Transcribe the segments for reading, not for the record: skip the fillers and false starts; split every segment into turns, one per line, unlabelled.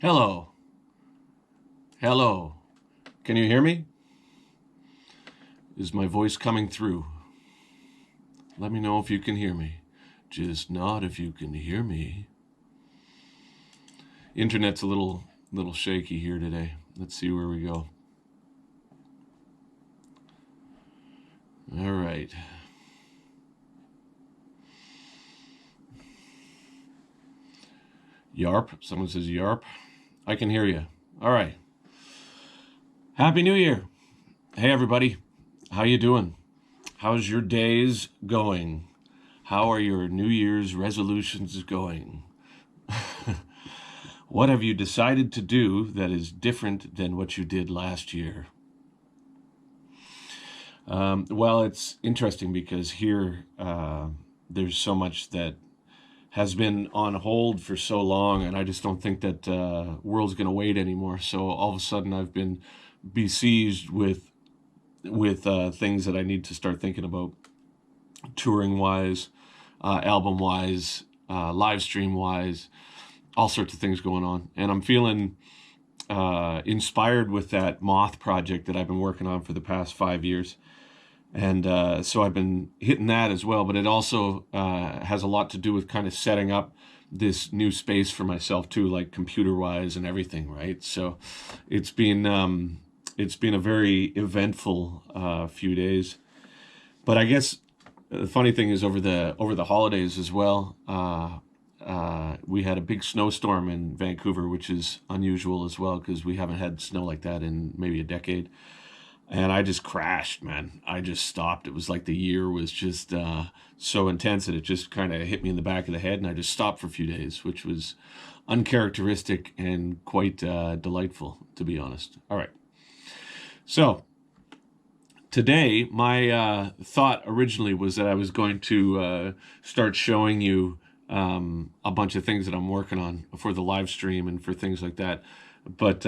Hello. Hello. Can you hear me? Is my voice coming through? Let me know if you can hear me. Just nod if you can hear me. Internet's a little shaky here today. Let's see where we go. All right. Yarp. Someone says yarp. I can hear you. All right. Happy New Year. Hey everybody. How you doing? How's your days going? How are your New Year's resolutions going? What have you decided to do that is different than what you did last year? Well, it's interesting because here there's so much that has been on hold for so long, and I just don't think that world's going to wait anymore. So all of a sudden, I've been besieged with things that I need to start thinking about, touring wise, album wise, live stream wise, all sorts of things going on, and I'm feeling inspired with that Moth project that I've been working on for the past 5 years. And so I've been hitting that as well, but it also has a lot to do with kind of setting up this new space for myself too, like computer wise and everything, right? So it's been a very eventful few days. But I guess the funny thing is over the holidays as well, we had a big snowstorm in Vancouver, which is unusual as well because we haven't had snow like that in maybe a decade. And I just crashed, man. I just stopped. It was like the year was just so intense that it just kind of hit me in the back of the head, and I just stopped for a few days, which was uncharacteristic and quite delightful, to be honest. All right. So today, my thought originally was that I was going to start showing you a bunch of things that I'm working on for the live stream and for things like that. But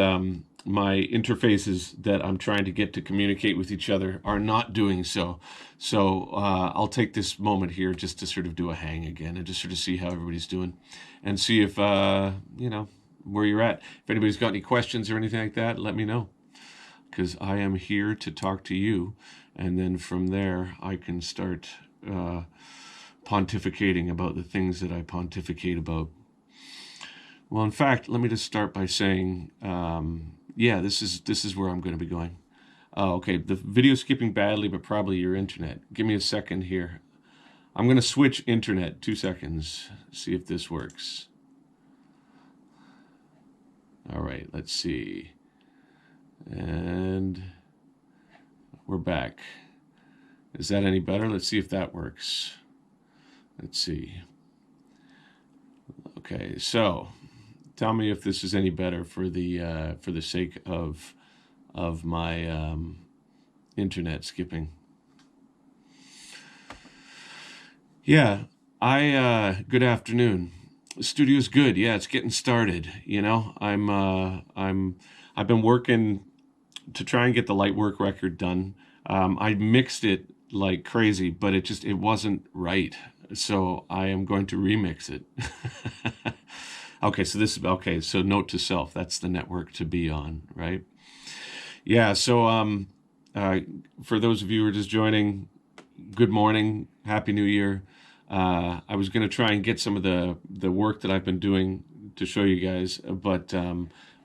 my interfaces that I'm trying to get to communicate with each other are not doing so. So I'll take this moment here just to sort of do a hang again and just sort of see how everybody's doing and see if, where you're at. If anybody's got any questions or anything like that, let me know, because I am here to talk to you. And then from there, I can start pontificating about the things that I pontificate about. Well, in fact, let me just start by saying, this is where I'm going to be going. Okay, the video's skipping badly, but probably your internet. Give me a second here. I'm going to switch internet. 2 seconds. See if this works. All right, let's see. And we're back. Is that any better? Let's see if that works. Let's see. Okay, so tell me if this is any better for the sake of my internet skipping. Yeah, good afternoon. The studio's good. Yeah, it's getting started. You know, I've been working to try and get the Lightwork record done. I mixed it like crazy, but it wasn't right. So I am going to remix it. Okay, so note to self, that's the network to be on, right? Yeah, so for those of you who are just joining, good morning, Happy New Year. I was going to try and get some of the work that I've been doing to show you guys, but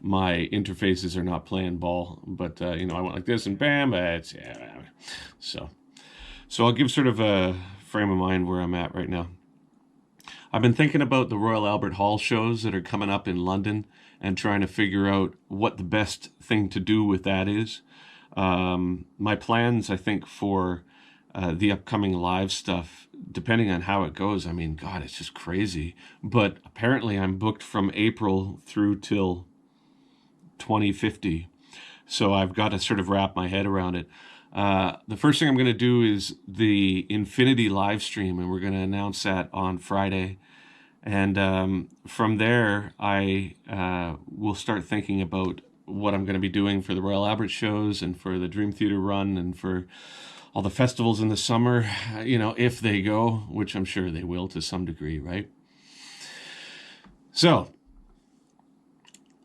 my interfaces are not playing ball. But I went like this and bam, so I'll give sort of a frame of mind where I'm at right now. I've been thinking about the Royal Albert Hall shows that are coming up in London and trying to figure out what the best thing to do with that is. My plans, I think, for the upcoming live stuff, depending on how it goes, I mean, God, it's just crazy. But apparently I'm booked from April through till 2050. So I've got to sort of wrap my head around it. The first thing I'm going to do is the Infinity live stream, and we're going to announce that on Friday. And from there, I will start thinking about what I'm going to be doing for the Royal Albert shows and for the Dream Theater run and for all the festivals in the summer, if they go, which I'm sure they will to some degree, right? So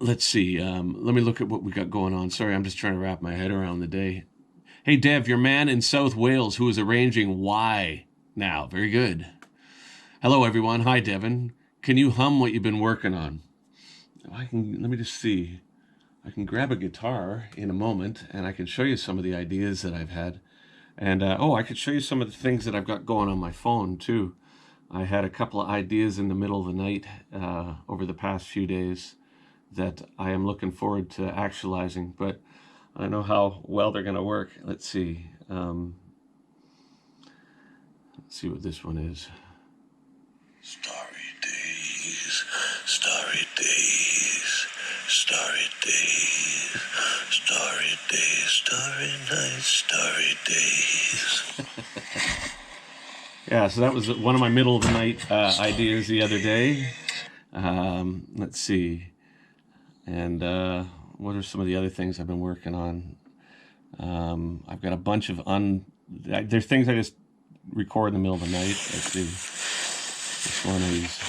let's see. Let me look at what we got going on. Sorry, I'm just trying to wrap my head around the day. Hey, Dev, your man in South Wales who is arranging Why now. Very good. Hello, everyone. Hi, Devin. Can you hum what you've been working on? Let me just see. I can grab a guitar in a moment, and I can show you some of the ideas that I've had. And, I could show you some of the things that I've got going on my phone, too. I had a couple of ideas in the middle of the night over the past few days that I am looking forward to actualizing, but I don't know how well they're going to work. Let's see. Let's see what this one is. Starry days, starry days, starry days, starry days, starry nights, starry days. Yeah, so that was one of my middle of the night ideas the other day. Let's see. And what are some of the other things I've been working on? I've got a bunch of there's things I just record in the middle of the night. Let's see. This one is...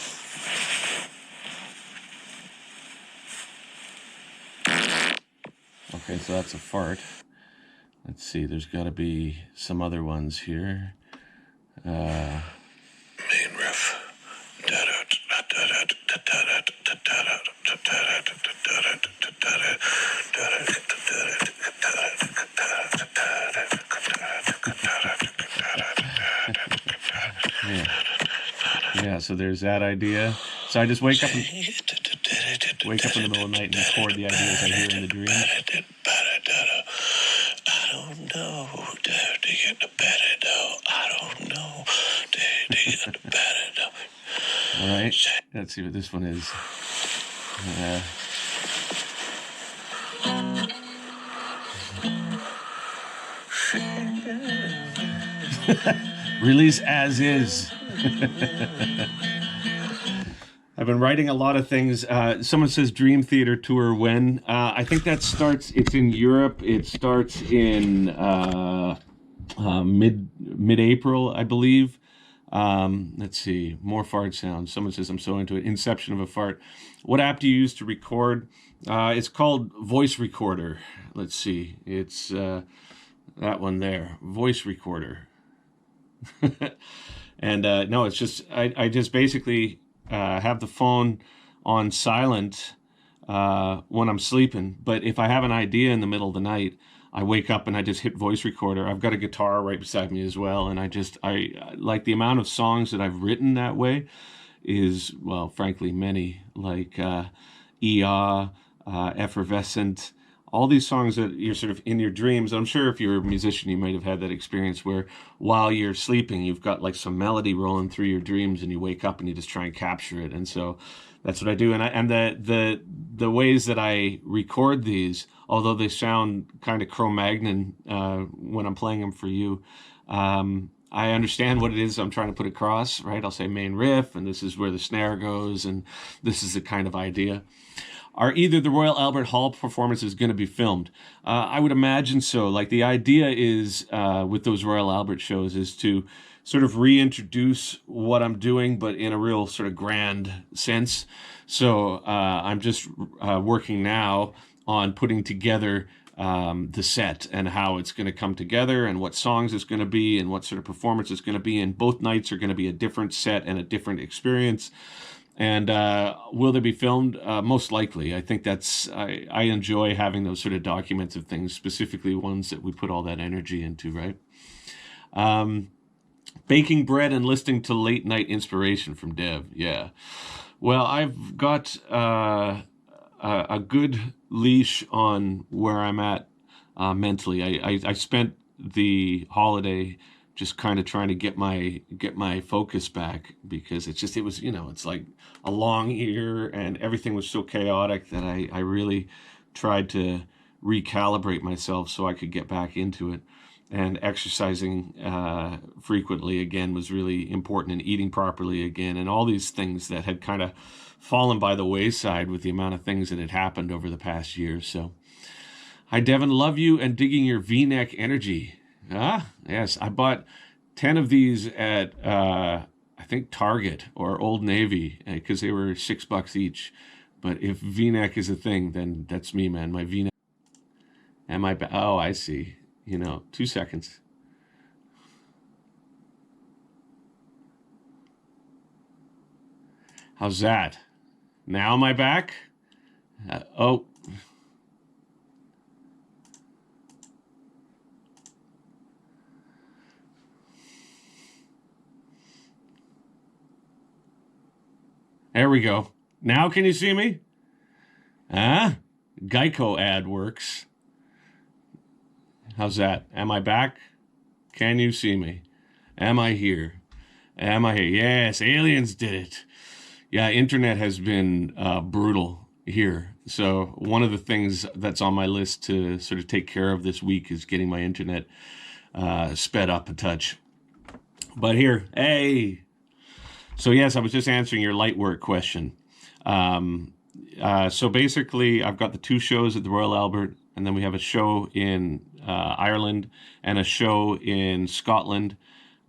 Okay, so that's a fart. Let's see, there's got to be some other ones here. Main riff. Yeah, so there's that idea. So I just wake up in the middle of the night and record the ideas I hear in the dream. I don't know. I don't know. All right, let's see what this one is. Release as is. I've been writing a lot of things. Someone says Dream Theater tour when? I think that starts, it's in Europe. It starts in mid-April, I believe. Let's see, more fart sounds. Someone says I'm so into it. Inception of a fart. What app do you use to record? It's called Voice Recorder. Let's see. It's that one there, Voice Recorder. And no, it's just I just basically have the phone on silent when I'm sleeping. But if I have an idea in the middle of the night, I wake up and I just hit voice recorder. I've got a guitar right beside me as well, and I like the amount of songs that I've written that way is, well, frankly, many, like Effervescent, all these songs that you're sort of in your dreams. I'm sure if you're a musician, you might have had that experience where while you're sleeping, you've got like some melody rolling through your dreams and you wake up and you just try and capture it. And so that's what I do. And the ways that I record these, although they sound kind of Cro-Magnon when I'm playing them for you, I understand what it is I'm trying to put across, right? I'll say main riff, and this is where the snare goes, and this is the kind of idea. Are either the Royal Albert Hall performances going to be filmed? I would imagine so. Like, the idea is, with those Royal Albert shows, is to sort of reintroduce what I'm doing, but in a real sort of grand sense. So I'm just working now on putting together the set and how it's going to come together and what songs it's going to be and what sort of performance it's going to be. And both nights are going to be a different set and a different experience. And will they be filmed? Most likely. I think I enjoy having those sort of documents of things, specifically ones that we put all that energy into, right? Baking bread and listening to late night inspiration from Dev. Yeah. Well, I've got a good leash on where I'm at mentally. I spent the holiday just kind of trying to get my focus back, because it was, it's like a long year and everything was so chaotic that I really tried to recalibrate myself so I could get back into it. And exercising frequently again was really important, and eating properly again, and all these things that had kind of fallen by the wayside with the amount of things that had happened over the past year. So, hi, Devin, love you and digging your V-neck energy. Yes, I bought 10 of these at, I think, Target or Old Navy, because they were $6 each. But if V-neck is a thing, then that's me, man. My V-neck. Am I? Oh, I see. 2 seconds. How's that? Now am I back? Oh. There we go. Now can you see me? Geico ad works. How's that? Am I back? Can you see me? Am I here? Am I here? Yes, aliens did it. Yeah, internet has been brutal here. So one of the things that's on my list to sort of take care of this week is getting my internet sped up a touch. But here, hey. So yes, I was just answering your light work question. So basically, I've got the 2 shows at the Royal Albert, and then we have a show in Ireland and a show in Scotland.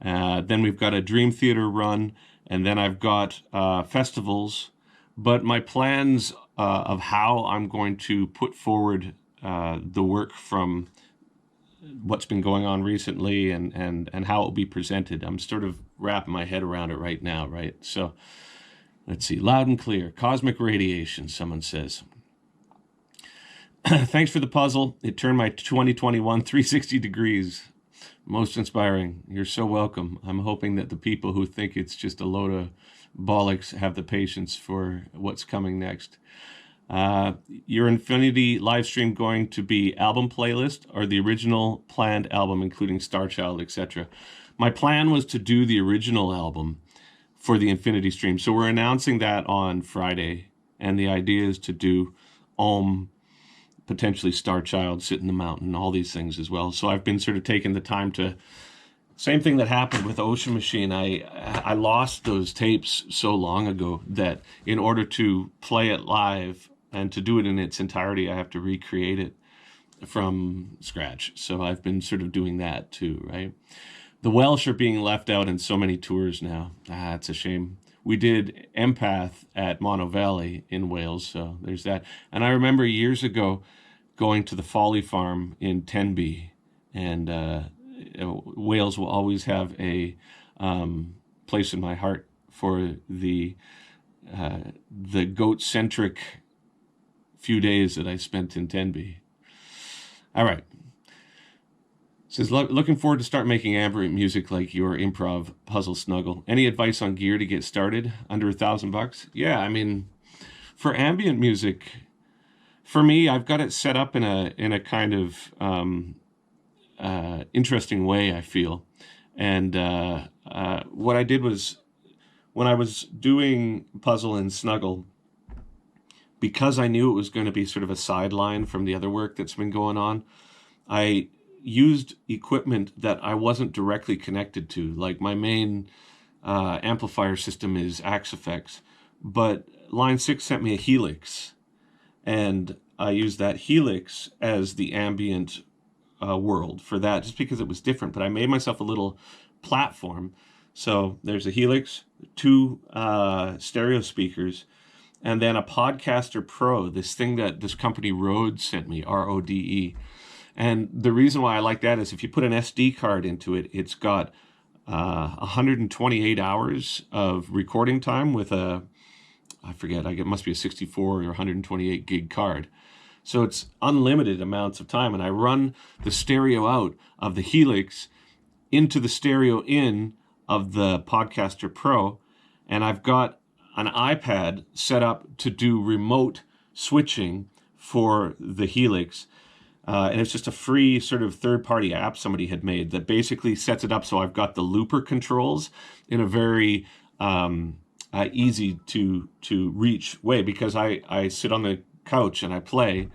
Then we've got a Dream Theater run, and then I've got festivals. But my plans of how I'm going to put forward the work from what's been going on recently and how it will be presented, I'm sort of wrapping my head around it right now, right? So let's see. Loud and clear. Cosmic radiation, someone says. Thanks for the puzzle. It turned my 2021 360 degrees. Most inspiring. You're so welcome. I'm hoping that the people who think it's just a load of bollocks have the patience for what's coming next. Your Infinity live stream going to be album playlist or the original planned album, including Star Child, etc.? My plan was to do the original album for the Infinity stream. So we're announcing that on Friday. And the idea is to do potentially Star Child, Sit in the Mountain, all these things as well. So I've been sort of taking the time to, same thing that happened with Ocean Machine. I lost those tapes so long ago that in order to play it live and to do it in its entirety, I have to recreate it from scratch. So I've been sort of doing that too, right? The Welsh are being left out in so many tours now. It's a shame. We did Empath at Mono Valley in Wales, so there's that. And I remember years ago going to the Folly Farm in Tenby, and Wales will always have a place in my heart for the goat-centric few days that I spent in Tenby. All right. Says, looking forward to start making ambient music like your improv puzzle snuggle. Any advice on gear to get started? Under $1,000? Yeah, I mean, for ambient music, for me, I've got it set up in a kind of interesting way, I feel. And what I did was, when I was doing puzzle and snuggle, because I knew it was going to be sort of a sideline from the other work that's been going on, I used equipment that I wasn't directly connected to. Like my main amplifier system is Axe-Effects, but Line 6 sent me a Helix, and I used that Helix as the ambient world for that, just because it was different. But I made myself a little platform. So there's a Helix, 2 stereo speakers, and then a Podcaster Pro, this thing that this company Rode sent me, RODE. And the reason why I like that is if you put an SD card into it, it's got 128 hours of recording time with I forget, it must be a 64 or 128 gig card. So it's unlimited amounts of time. And I run the stereo out of the Helix into the stereo in of the Podcaster Pro. And I've got an iPad set up to do remote switching for the Helix. And it's just a free sort of third-party app somebody had made that basically sets it up so I've got the looper controls in a very easy to reach way, because I sit on the couch and I play,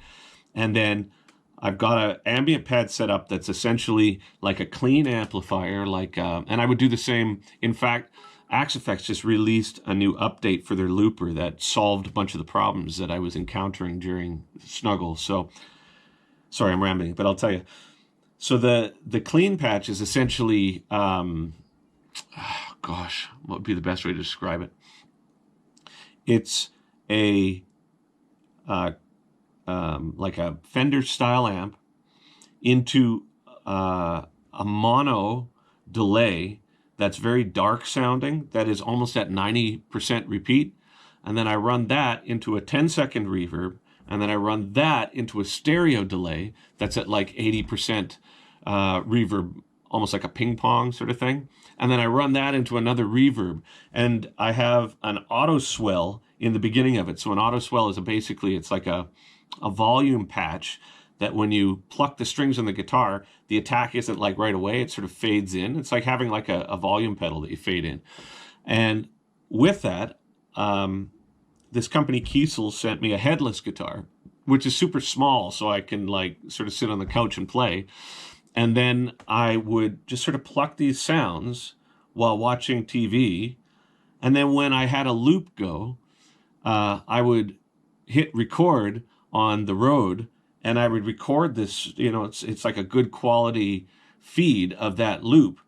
and then I've got an ambient pad set up that's essentially like a clean amplifier, and I would do the same. In fact, Axe-Effects just released a new update for their looper that solved a bunch of the problems that I was encountering during Snuggle. So, sorry, I'm rambling, but I'll tell you. So the clean patch is essentially, what would be the best way to describe it? It's a like a Fender style amp into a mono delay that's very dark sounding, that is almost at 90% repeat. And then I run that into a 10-second reverb. And then I run that into a stereo delay that's at like 80% reverb, almost like a ping pong sort of thing. And then I run that into another reverb. And I have an auto swell in the beginning of it. So an auto swell is basically, it's like a volume patch that when you pluck the strings on the guitar, the attack isn't like right away, it sort of fades in. It's like having like a volume pedal that you fade in. And with that, this company Kiesel sent me a headless guitar, which is super small, so I can like sort of sit on the couch and play. And then I would just sort of pluck these sounds while watching TV. And then when I had a loop go, I would hit record on the road, and I would record this, it's like a good quality feed of that loop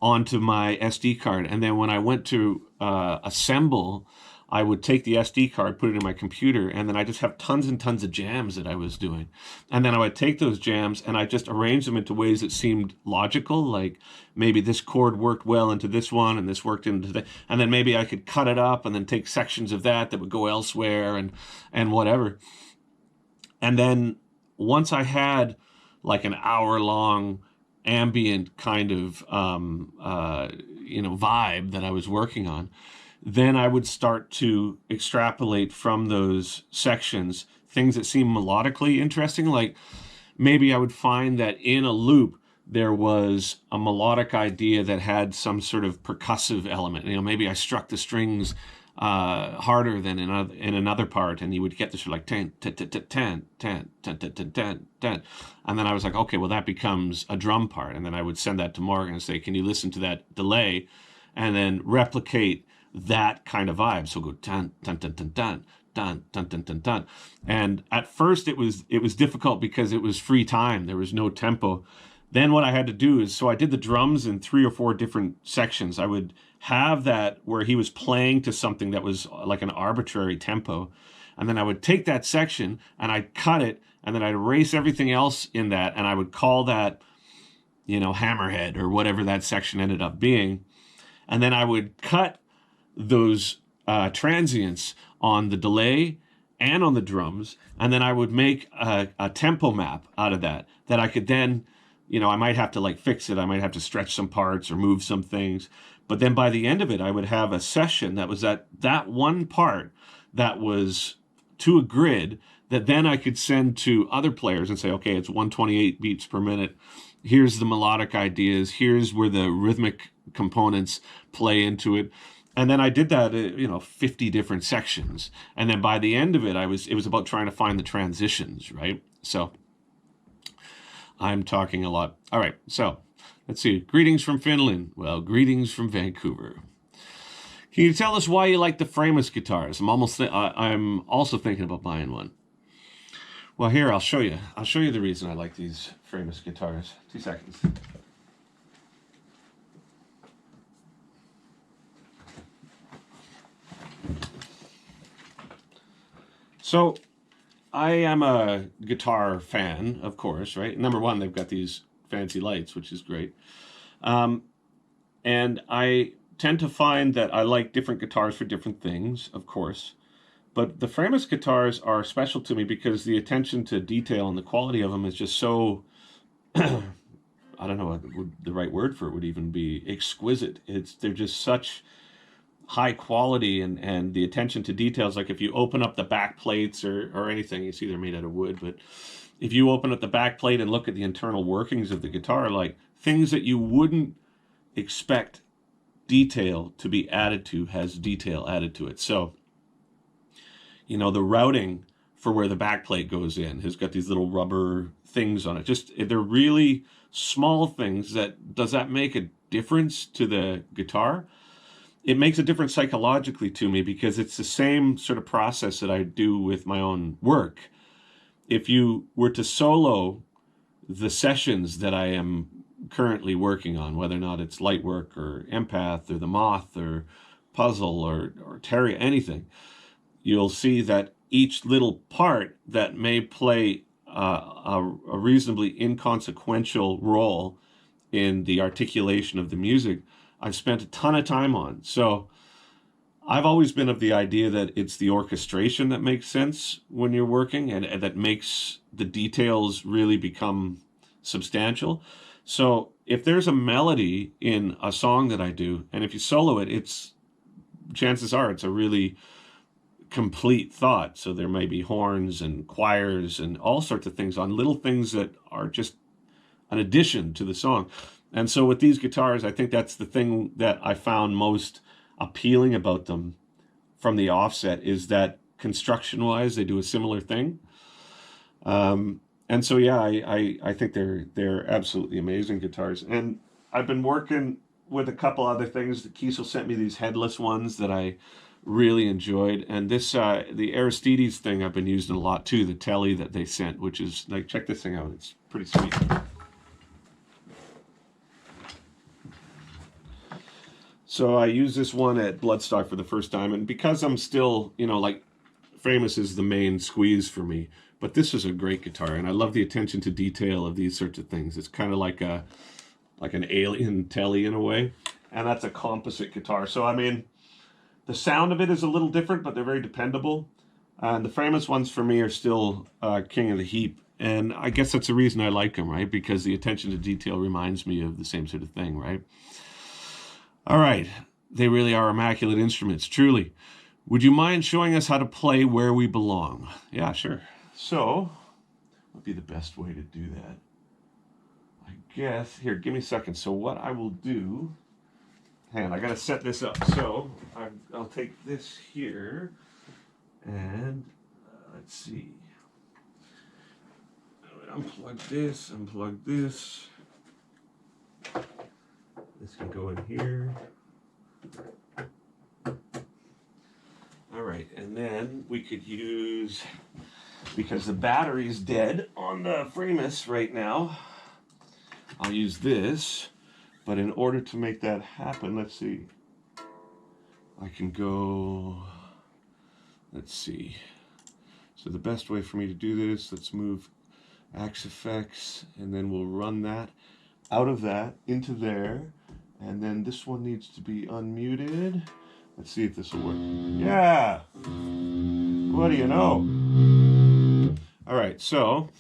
onto my SD card. And then when I went to assemble, I would take the SD card, put it in my computer, and then I just have tons and tons of jams that I was doing. And then I would take those jams and I just arrange them into ways that seemed logical, like maybe this chord worked well into this one and this worked into that. And then maybe I could cut it up and then take sections of that would go elsewhere and whatever. And then once I had like an hour-long ambient kind of vibe that I was working on, then I would start to extrapolate from those sections things that seem melodically interesting. Like maybe I would find that in a loop there was a melodic idea that had some sort of percussive element. Maybe I struck the strings harder than in another part, and you would get this sort of like ten, ten, ten, ten, ten, ten, ten, ten, ten, and then I was like, okay, well that becomes a drum part, and then I would send that to Morgan and say, can you listen to that delay, and then replicate that kind of vibe. So go dun dun dun dun dun dun dun dun dun dun. And at first it was difficult because it was free time. There was no tempo. Then what I had to do is, so I did the drums in 3 or 4 different sections. I would have that where he was playing to something that was like an arbitrary tempo. And then I would take that section and I'd cut it, and then I'd erase everything else in that, and I would call that, Hammerhead or whatever that section ended up being. And then I would cut those transients on the delay and on the drums, and then I would make a tempo map out of that I could then, I might have to like fix it, I might have to stretch some parts or move some things, but then by the end of it I would have a session that was that one part that was to a grid that then I could send to other players and say, okay, it's 128 beats per minute, here's the melodic ideas, here's where the rhythmic components play into it. And then I did that, 50 different sections. And then by the end of it, it was about trying to find the transitions, right? So I'm talking a lot. All right, so let's see. Greetings from Finland. Well, greetings from Vancouver. Can you tell us why you like the frameless guitars? I'm also thinking about buying one. Well, here, I'll show you. I'll show you the reason I like these frameless guitars. 2 seconds. So I am a guitar fan, of course, right? Number one, they've got these fancy lights, which is great. And I tend to find that I like different guitars for different things, of course. But the frameless guitars are special to me because the attention to detail and the quality of them is just so, I don't know what the right word for it would even be, exquisite. They're just such high quality, and the attention to details. Like if you open up the back plates or anything, you see they're made out of wood, but if you open up the back plate and look at the internal workings of the guitar, like things that you wouldn't expect detail to be added to has detail added to it. So, the routing for where the back plate goes in has got these little rubber things on it. Just, they're really small things. Does that make a difference to the guitar? It makes a difference psychologically to me because it's the same sort of process that I do with my own work. If you were to solo the sessions that I am currently working on, whether or not it's Lightwork or Empath or The Moth or Puzzle or Terry, anything, you'll see that each little part that may play a reasonably inconsequential role in the articulation of the music, I've spent a ton of time on. So I've always been of the idea that it's the orchestration that makes sense when you're working, and that makes the details really become substantial. So if there's a melody in a song that I do, and if you solo it, chances are it's a really complete thought. So there may be horns and choirs and all sorts of things on little things that are just an addition to the song. And so with these guitars, I think that's the thing that I found most appealing about them from the offset, is that construction-wise, they do a similar thing. And so, yeah, I think they're absolutely amazing guitars. And I've been working with a couple other things. Kiesel sent me these headless ones that I really enjoyed. And this, the Aristides thing I've been using a lot too, the Telly that they sent, which is, like, check this thing out. It's pretty sweet. So I used this one at Bloodstock for the first time, and because I'm still, like, Framus is the main squeeze for me, but this is a great guitar, and I love the attention to detail of these sorts of things. It's kind of like an alien Telly in a way, and that's a composite guitar. So, I mean, the sound of it is a little different, but they're very dependable. And the Framus ones for me are still king of the heap, and I guess that's the reason I like them, right? Because the attention to detail reminds me of the same sort of thing, right? All right, they really are immaculate instruments, truly. Would you mind showing us how to play Where We Belong? Yeah, sure. So, what would be the best way to do that? I guess, here, give me a second. So what I will do, hang on, I gotta set this up. So, I'll take this here, and let's see. Unplug this, unplug this. This can go in here. All right, and then we could use, because the battery's dead on the Framus right now, I'll use this. But in order to make that happen, let's see. I can go, let's see. So the best way for me to do this, let's move Axe Effects, and then we'll run that out of that into there. And then this one needs to be unmuted. Let's see if this will work. Yeah! What do you know? All right, so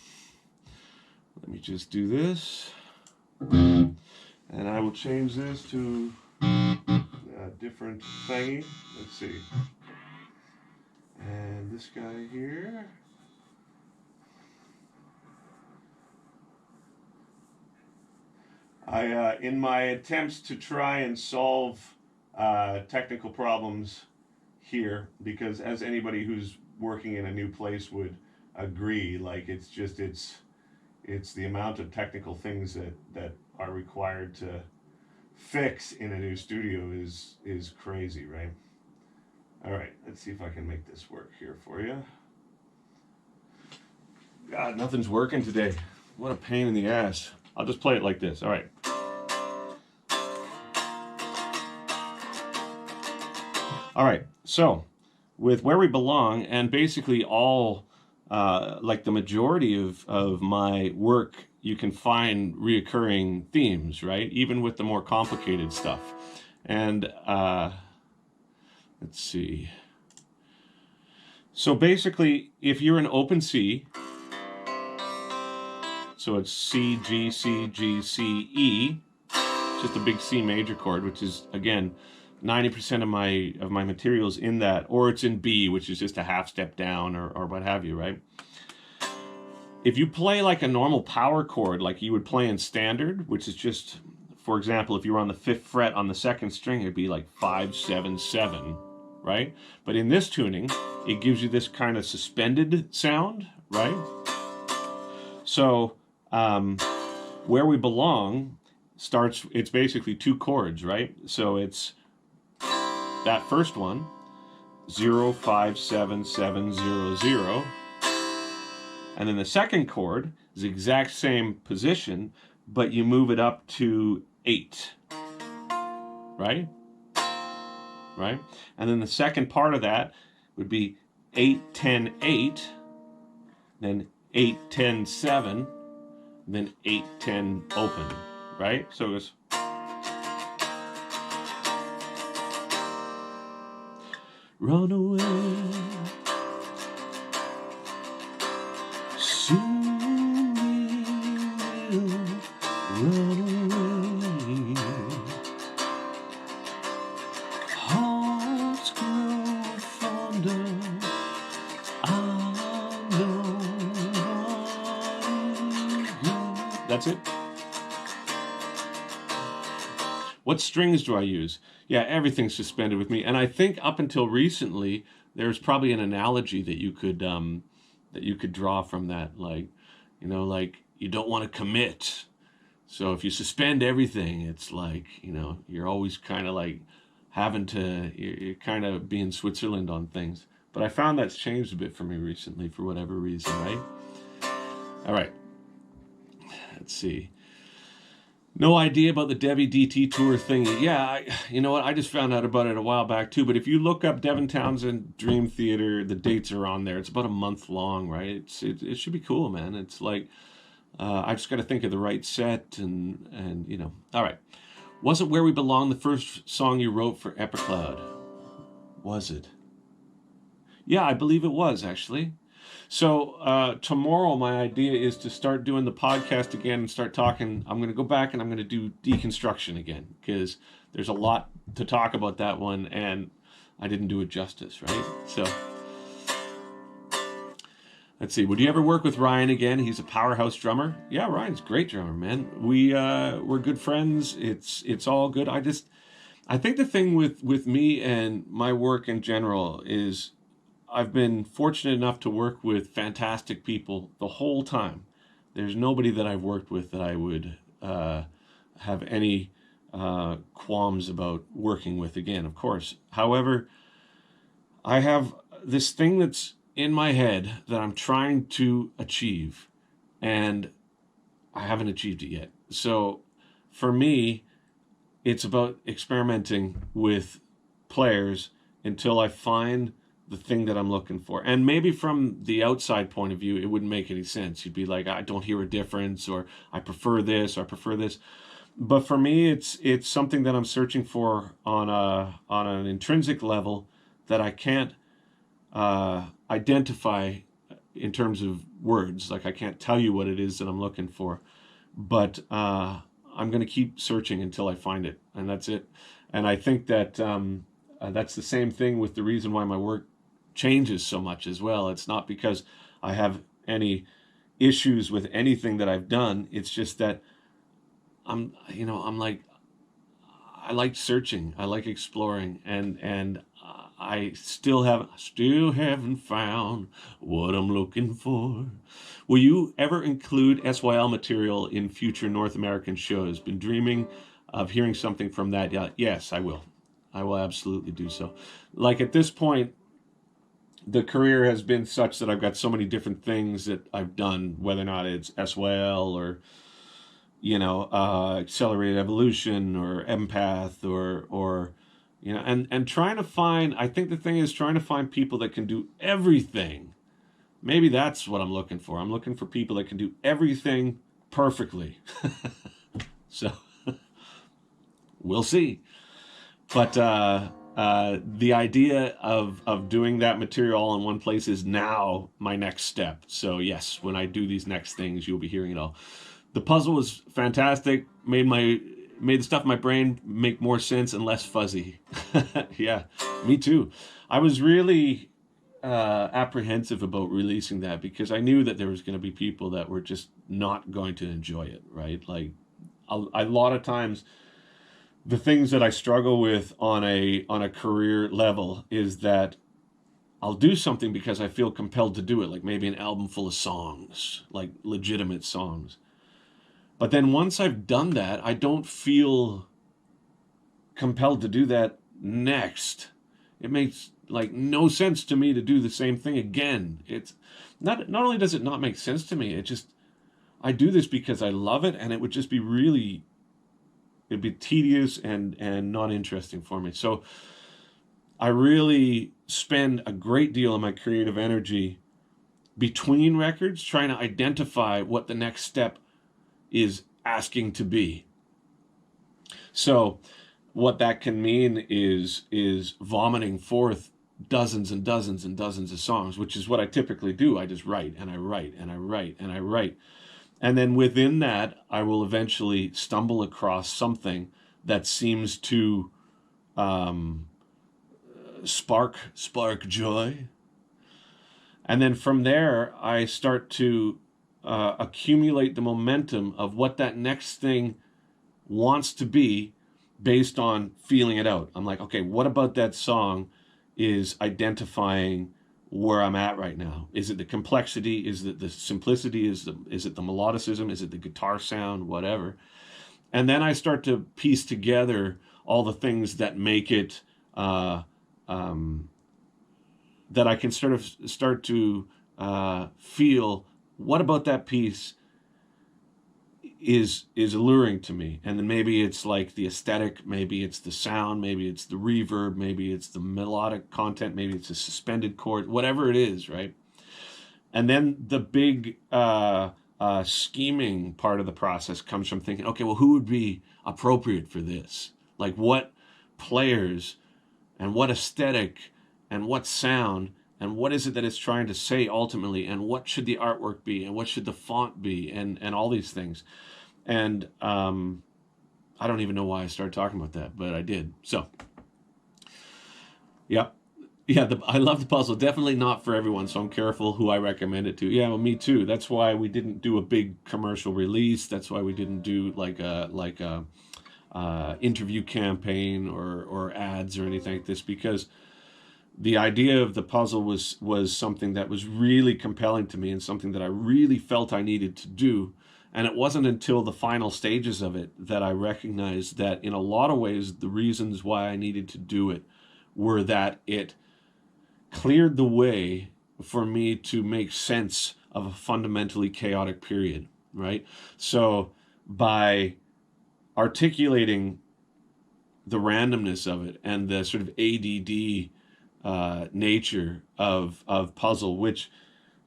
let me just do this. And I will change this to a different thingy. Let's see. And this guy here. In my attempts to try and solve technical problems here, because as anybody who's working in a new place would agree, like, it's the amount of technical things that are required to fix in a new studio is crazy, right? All right, let's see if I can make this work here for you. God, nothing's working today. What a pain in the ass. I'll just play it like this. All right. All right, so with Where We Belong, and basically all, like the majority of my work, you can find reoccurring themes, right? Even with the more complicated stuff. And let's see. So basically, if you're in open C, so it's C, G, C, G, C, E, just a big C major chord, which is, again, 90% of my materials in that, or it's in B, which is just a half step down, or what have you, right? If you play like a normal power chord, like you would play in standard, which is just, for example, if you were on the 5th fret on the 2nd string, it'd be like 5, 7, 7, right? But in this tuning, it gives you this kind of suspended sound, right? So, Where We Belong starts, it's basically 2 chords, right? So it's that first one, 0, 5, 7, 7, 0, 0. And then the second chord is the exact same position, but you move it up to 8. Right? Right? And then the second part of that would be 8-10-8, then 8-10-7, then 8-10 open, right? So it goes. Run away, soon we will run away. Hearts grow fonder, I know what. That's it. What strings do I use? Yeah, everything's suspended with me. And I think up until recently, there's probably an analogy that you could draw from that. Like, like you don't want to commit. So if you suspend everything, it's like, you're always kind of like you're kind of being Switzerland on things. But I found that's changed a bit for me recently for whatever reason, right? All right. Let's see. No idea about the Debbie DT tour thing. Yeah, you know what? I just found out about it a while back too. But if you look up Devin Townsend Dream Theater, the dates are on there. It's about a month long, right? It should be cool, man. It's like I just got to think of the right set and. All right. Wasn't Where We Belong the first song you wrote for Epicloud? Was it? Yeah, I believe it was actually. So tomorrow, my idea is to start doing the podcast again and start talking. I'm going to go back and I'm going to do deconstruction again because there's a lot to talk about that one, and I didn't do it justice, right? So let's see. Would you ever work with Ryan again? He's a powerhouse drummer. Yeah, Ryan's a great drummer, man. We're good friends. It's all good. I think the thing with me and my work in general is I've been fortunate enough to work with fantastic people the whole time. There's nobody that I've worked with that I would have any qualms about working with again, of course. However, I have this thing that's in my head that I'm trying to achieve, and I haven't achieved it yet. So for me, it's about experimenting with players until I find the thing that I'm looking for. And maybe from the outside point of view, it wouldn't make any sense. You'd be like, I don't hear a difference, or I prefer this, or I prefer this. But for me, it's something that I'm searching for on an intrinsic level that I can't identify in terms of words. Like I can't tell you what it is that I'm looking for, but I'm going to keep searching until I find it, and that's it. And I think that that's the same thing with the reason why my work changes so much as well. It's not because I have any issues with anything that I've done. It's just that I'm like, I like searching, I like exploring, and I still haven't found what I'm looking for. Will you ever include SYL material in future North American shows? Been dreaming of hearing something from that. Yeah, yes, I will. I will absolutely do so. Like at this point, the career has been such that I've got so many different things that I've done, whether or not it's SYL or, accelerated evolution or empath or and trying to find, I think the thing is trying to find people that can do everything. Maybe that's what I'm looking for. I'm looking for people that can do everything perfectly. So we'll see. But the idea of doing that material all in one place is now my next step. So yes, when I do these next things, you'll be hearing it all. The puzzle was fantastic. Made the stuff in my brain make more sense and less fuzzy. Yeah, me too. I was really apprehensive about releasing that because I knew that there was going to be people that were just not going to enjoy it, right? Like a lot of times, the things that I struggle with on a career level is that I'll do something because I feel compelled to do it, like maybe an album full of songs, like legitimate songs. But then once I've done that, I don't feel compelled to do that next. It makes like no sense to me to do the same thing again. It's not only does it not make sense to me, I do this because I love it, and it would just be it'd be tedious and not interesting for me. So I really spend a great deal of my creative energy between records trying to identify what the next step is asking to be. So what that can mean is vomiting forth dozens and dozens and dozens of songs, which is what I typically do. I just write and I write and I write and I write. And then within that, I will eventually stumble across something that seems to um, spark joy. And then from there, I start to accumulate the momentum of what that next thing wants to be based on feeling it out. I'm like, okay, what about that song is identifying where I'm at right now? Is it the complexity? Is it the simplicity? Is it the melodicism? Is it the guitar sound? Whatever. And then I start to piece together all the things that make it uh, um, that I can start to feel. What about that piece is alluring to me? And then maybe it's like the aesthetic, maybe it's the sound, maybe it's the reverb, maybe it's the melodic content, maybe it's a suspended chord, whatever it is, right? And then the big scheming part of the process comes from thinking, okay, well, who would be appropriate for this? Like what players and what aesthetic and what sound and what is it that it's trying to say ultimately, and what should the artwork be, and what should the font be, and all these things. And I don't even know why I started talking about that, but I did. So, yeah. Yeah, I love the puzzle. Definitely not for everyone, so I'm careful who I recommend it to. Yeah, well, me too. That's why we didn't do a big commercial release. That's why we didn't do like a interview campaign or ads or anything like this, because the idea of the puzzle was something that was really compelling to me and something that I really felt I needed to do. And it wasn't until the final stages of it that I recognized that in a lot of ways the reasons why I needed to do it were that it cleared the way for me to make sense of a fundamentally chaotic period, right? So by articulating the randomness of it and the sort of ADD nature of puzzle, which,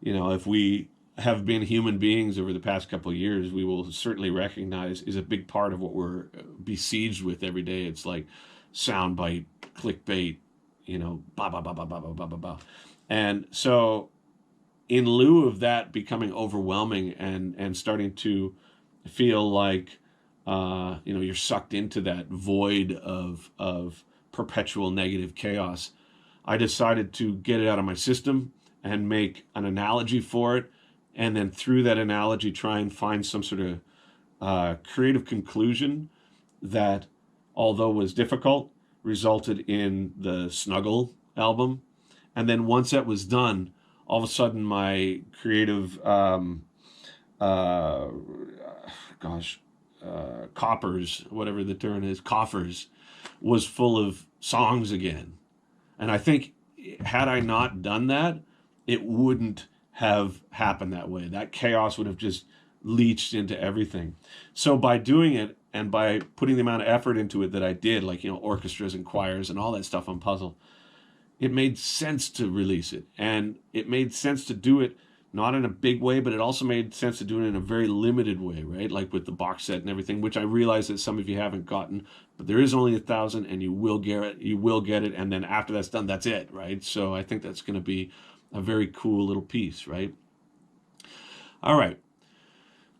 you know, if we have been human beings over the past couple of years, we will certainly recognize is a big part of what we're besieged with every day. It's like soundbite, clickbait, you know, ba ba ba ba ba ba ba ba ba. And so, in lieu of that becoming overwhelming and starting to feel like you know, you're sucked into that void of perpetual negative chaos, I decided to get it out of my system and make an analogy for it, and then through that analogy try and find some sort of creative conclusion that, although was difficult, resulted in the Snuggle album. And then once that was done, all of a sudden my creative uh, gosh coppers, whatever the term is, coffers, was full of songs again. And I think had I not done that, it wouldn't have happened that way. That chaos would have just leached into everything. So by doing it and by putting the amount of effort into it that I did, like, you know, orchestras and choirs and all that stuff on Puzzle, it made sense to release it. And it made sense to do it not in a big way, but it also made sense to do it in a very limited way, right? Like with the box set and everything, which I realize that some of you haven't gotten, but there is only 1,000, and you will get it. You will get it, and then after that's done, that's it, right? So I think that's going to be a very cool little piece, right? All right.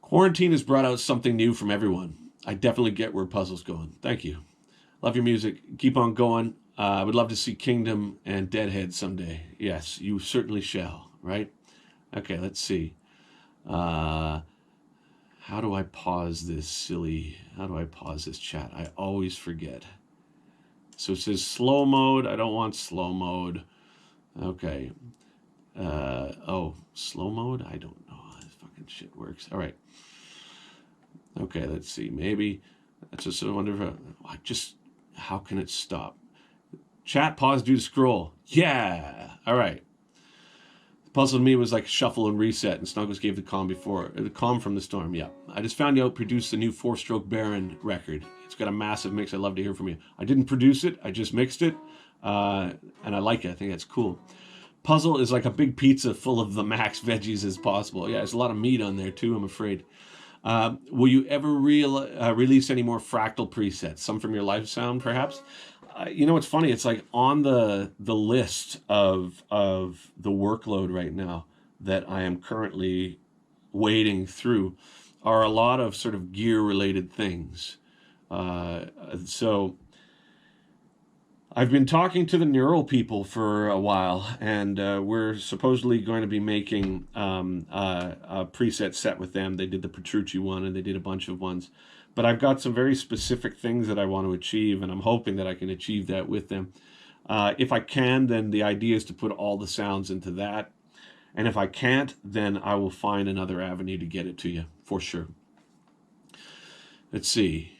Quarantine has brought out something new from everyone. I definitely get where Puzzle's going. Thank you. Love your music. Keep on going. I would love to see Kingdom and Deadhead someday. Yes, you certainly shall, right? Okay, let's see. How do I pause this How do I pause this chat? I always forget. So it says slow mode. I don't want slow mode. Okay. Oh, slow mode? I don't know how this fucking shit works. All right. Okay, let's see. Maybe that's just I wonder if how can it stop? Chat pause due to scroll. Yeah. All right. The puzzle to me was like shuffle and reset, and Snuggles gave the calm from the storm. Yeah. I just found out produced the new 4-stroke Baron record. It's got a massive mix. I'd love to hear from you. I didn't produce it. I just mixed it. And I like it. I think that's cool. Puzzle is like a big pizza full of the max veggies as possible. Yeah, there's a lot of meat on there too, I'm afraid. Will you ever release any more fractal presets? Some from your live sound, perhaps? You know, it's funny. It's like on the list of the workload right now that I am currently wading through are a lot of sort of gear related things. So I've been talking to the neural people for a while, and we're supposedly going to be making a preset set with them. They did the Petrucci one, and they did a bunch of ones. But I've got some very specific things that I want to achieve, and I'm hoping that I can achieve that with them. If I can, then the idea is to put all the sounds into that. And if I can't, then I will find another avenue to get it to you, for sure. Let's see.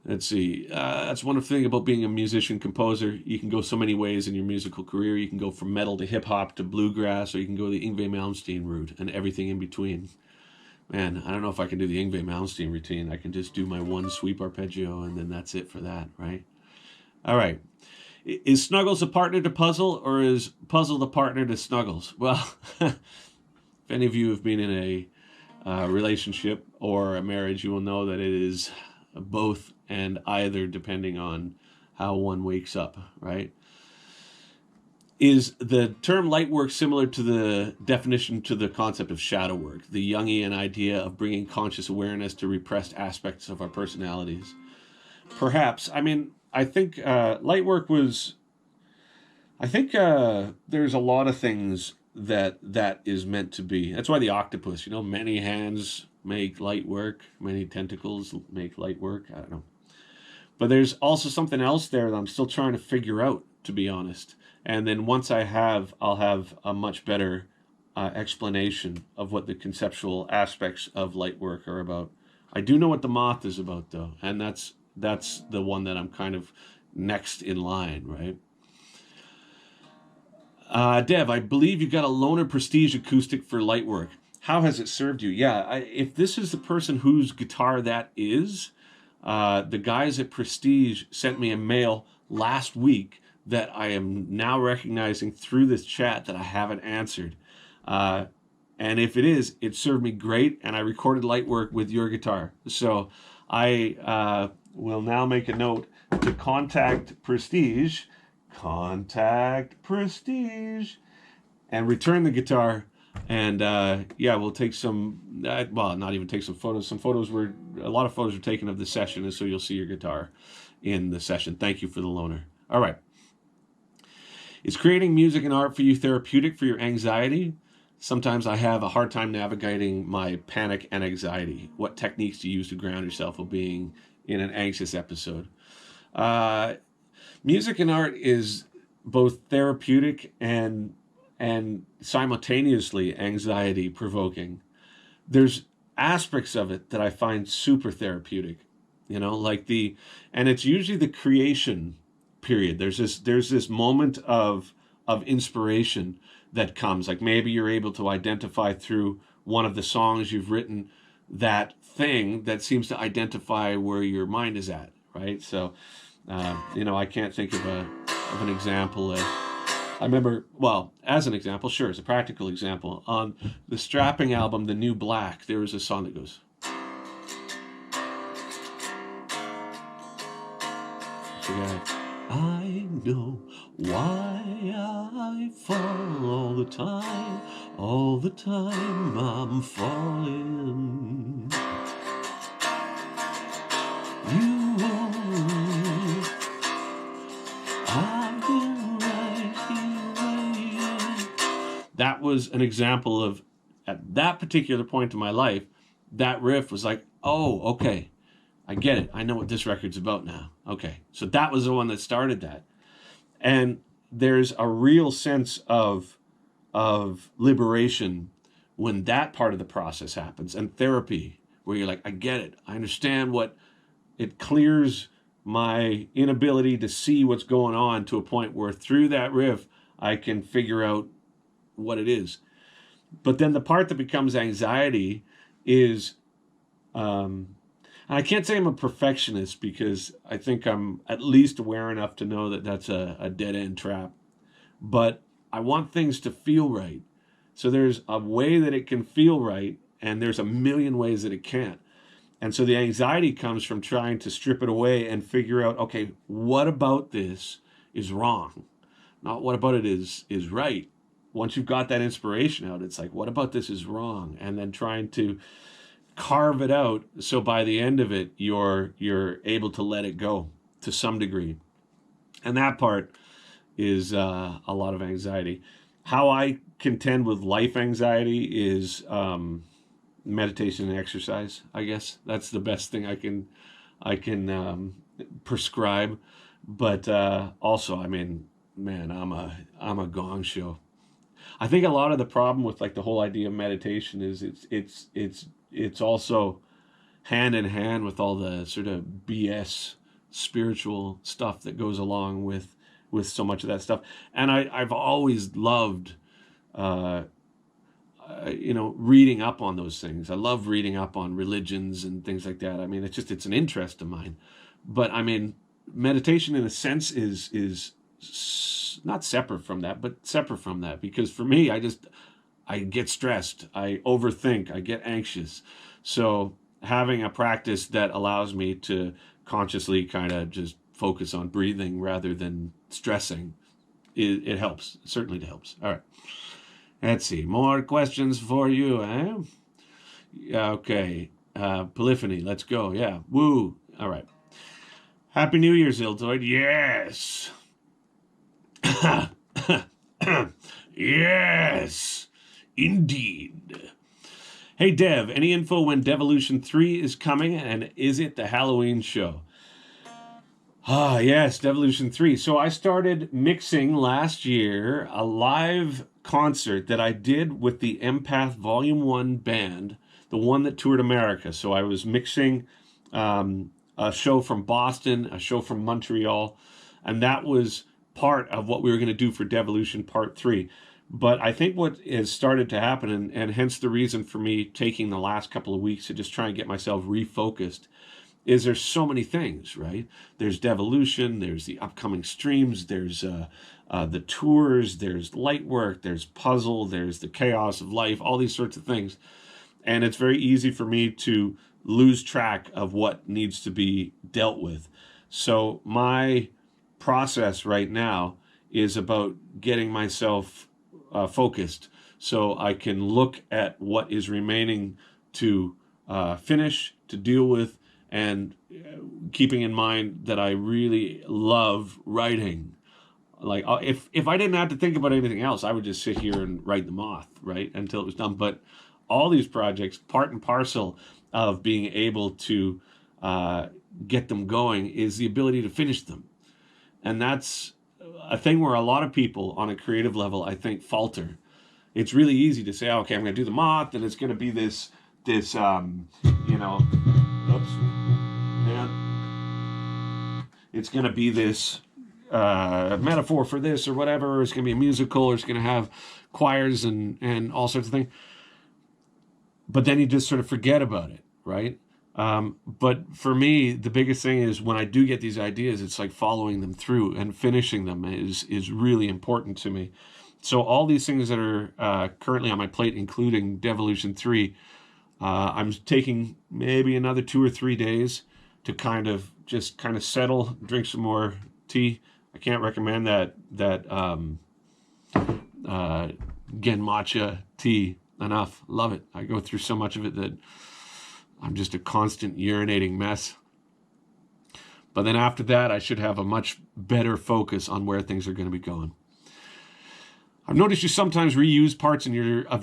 That's one thing about being a musician composer. You can go so many ways in your musical career. You can go from metal to hip hop to bluegrass, or you can go the Yngwie Malmsteen route and everything in between. Man, I don't know if I can do the Yngwie Malmsteen routine. I can just do my one sweep arpeggio, and then that's it for that, right? All right. Is Snuggles a partner to Puzzle, or is Puzzle the partner to Snuggles? Well, if any of you have been in a relationship or a marriage, you will know that it is both and either, depending on how one wakes up, right? Is the term light work similar to the definition to the concept of shadow work, the Jungian idea of bringing conscious awareness to repressed aspects of our personalities? Perhaps. I mean, I think light work was... I think there's a lot of things that is meant to be. That's why the octopus, you know, many hands make light work, many tentacles make light work. I don't know. But there's also something else there that I'm still trying to figure out, to be honest. And then once I'll have a much better explanation of what the conceptual aspects of light work are about. I do know what the moth is about, though, and that's the one that I'm kind of next in line, right? Dev, I believe you got a Loner Prestige acoustic for light work. How has it served you? Yeah, if this is the person whose guitar that is, the guys at Prestige sent me a mail last week that I am now recognizing through this chat that I haven't answered. And if it is, it served me great, and I recorded light work with your guitar. So I will now make a note to contact Prestige, and return the guitar. And yeah, we'll take some, well, not even take some photos. A lot of photos were taken of the session, and so you'll see your guitar in the session. Thank you for the loaner. All right. Is creating music and art for you therapeutic for your anxiety? Sometimes I have a hard time navigating my panic and anxiety. What techniques do you use to ground yourself while being in an anxious episode? Music and art is both therapeutic and simultaneously anxiety provoking. There's aspects of it that I find super therapeutic, you know, and it's usually the creation period. There's this moment of inspiration that comes. Like maybe you're able to identify through one of the songs you've written that thing that seems to identify where your mind is at, right? So, you know, I can't think of an example. I remember, well, as an example, sure, as a practical example, on the Strapping album, The New Black, there was a song that goes, I know why I fall all the time I'm falling. You won't, I've been right here waiting. That was an example of, at that particular point in my life, that riff was like, oh, okay, I get it. I know what this record's about now. Okay. So that was the one that started that. And there's a real sense of liberation when that part of the process happens. And therapy, where you're like, I get it. I understand it clears my inability to see what's going on to a point where through that riff, I can figure out what it is. But then the part that becomes anxiety is, And I can't say I'm a perfectionist because I think I'm at least aware enough to know that that's a dead end trap. But I want things to feel right. So there's a way that it can feel right, and there's a million ways that it can't. And so the anxiety comes from trying to strip it away and figure out, okay, what about this is wrong? Not what about it is right. Once you've got that inspiration out, it's like, what about this is wrong? And then trying to carve it out so by the end of it you're able to let it go to some degree. And that part is a lot of anxiety. How I contend with life anxiety is meditation and exercise. I guess that's the best thing I can prescribe. But also, I mean, man, I'm a gong show. I think a lot of the problem with like the whole idea of meditation is it's also hand in hand with all the sort of BS spiritual stuff that goes along with so much of that stuff. And I've always loved reading up on those things. I love reading up on religions and things like that. I mean, it's an interest of mine. But I mean, meditation in a sense is not separate from that, but separate from that, because for me, I get stressed, I overthink, I get anxious. So having a practice that allows me to consciously kind of just focus on breathing rather than stressing, it helps. It certainly helps. All right. Let's see. More questions for you, eh? Okay. Polyphony, let's go. Yeah. Woo. All right. Happy New Year, Ziltoid. Yes. Yes. Indeed. Hey, Dev, any info when Devolution 3 is coming, and is it the Halloween show? Ah, yes, Devolution 3. So I started mixing last year a live concert that I did with the Empath Volume 1 band, the one that toured America. So I was mixing a show from Boston, a show from Montreal, and that was part of what we were going to do for Devolution Part 3. But I think what has started to happen, and hence the reason for me taking the last couple of weeks to just try and get myself refocused, is there's so many things, right? There's Devolution, there's the upcoming streams, there's the tours, there's light work, there's puzzle, there's the chaos of life, all these sorts of things. And it's very easy for me to lose track of what needs to be dealt with. So my process right now is about getting myself focused so I can look at what is remaining to finish, to deal with, and keeping in mind that I really love writing. Like if I didn't have to think about anything else, I would just sit here and write them off, right, until it was done. But all these projects, part and parcel of being able to get them going, is the ability to finish them. And that's a thing where a lot of people on a creative level, I think, falter. It's really easy to say, okay, I'm going to do the moth, and it's going to be this oops, man, it's going to be this metaphor for this or whatever. Or it's going to be a musical, or it's going to have choirs and all sorts of things. But then you just sort of forget about it, right? But for me, the biggest thing is when I do get these ideas, it's like following them through and finishing them is really important to me. So all these things that are currently on my plate, including Devolution 3, I'm taking maybe another 2 or 3 days to kind of settle, drink some more tea. I can't recommend that Genmatcha tea enough. Love it. I go through so much of it that I'm just a constant urinating mess. But then after that, I should have a much better focus on where things are going to be going. I've noticed you sometimes reuse parts of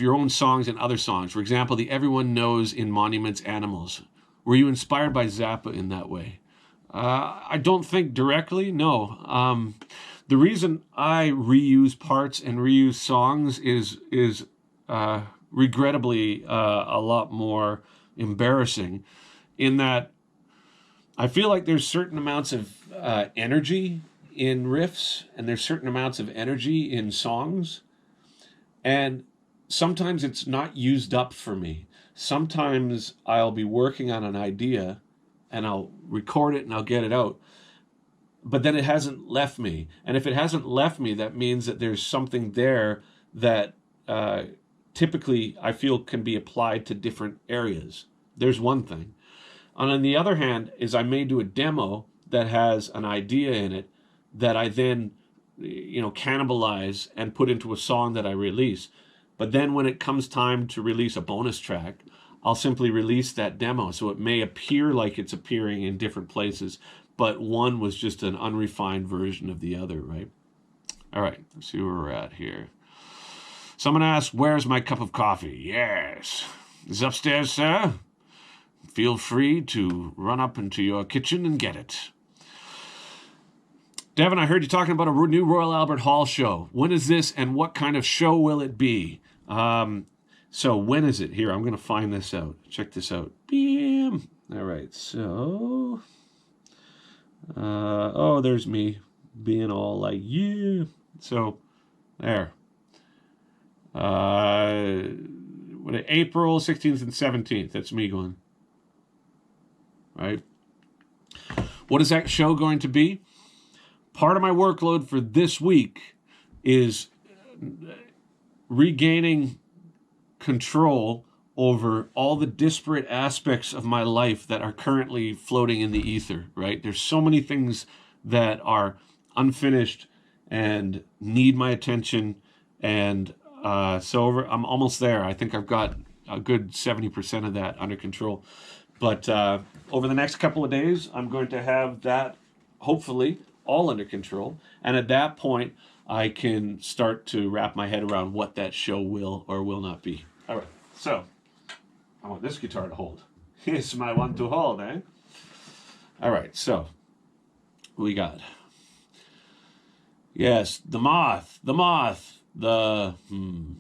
your own songs and other songs. For example, the Everyone Knows in Monuments Animals. Were you inspired by Zappa in that way? I don't think directly, no. The reason I reuse parts and reuse songs is regrettably a lot more embarrassing, in that I feel like there's certain amounts of energy in riffs, and there's certain amounts of energy in songs, and sometimes it's not used up for me. Sometimes I'll be working on an idea and I'll record it and I'll get it out. But then it hasn't left me. And if it hasn't left me, that means that there's something there that typically I feel can be applied to different areas. There's one thing. And on the other hand, is I may do a demo that has an idea in it that I then, cannibalize and put into a song that I release. But then when it comes time to release a bonus track, I'll simply release that demo. So it may appear like it's appearing in different places, but one was just an unrefined version of the other, right? All right, let's see where we're at here. Someone asked, where's my cup of coffee? Yes. It's upstairs, sir. Feel free to run up into your kitchen and get it. Devin, I heard you talking about a new Royal Albert Hall show. When is this and what kind of show will it be? So when is it? Here, I'm going to find this out. Check this out. Bam. All right, so... there's me being all like, yeah. So, there. April 16th and 17th. That's me going. Right? What is that show going to be? Part of my workload for this week is regaining control over all the disparate aspects of my life that are currently floating in the ether, right? There's so many things that are unfinished and need my attention. And I'm almost there. I think I've got a good 70% of that under control. But over the next couple of days, I'm going to have that, hopefully, all under control. And at that point, I can start to wrap my head around what that show will or will not be. All right, so I want this guitar to hold. Here's my one to hold, eh? All right, so we got, yes, the moth,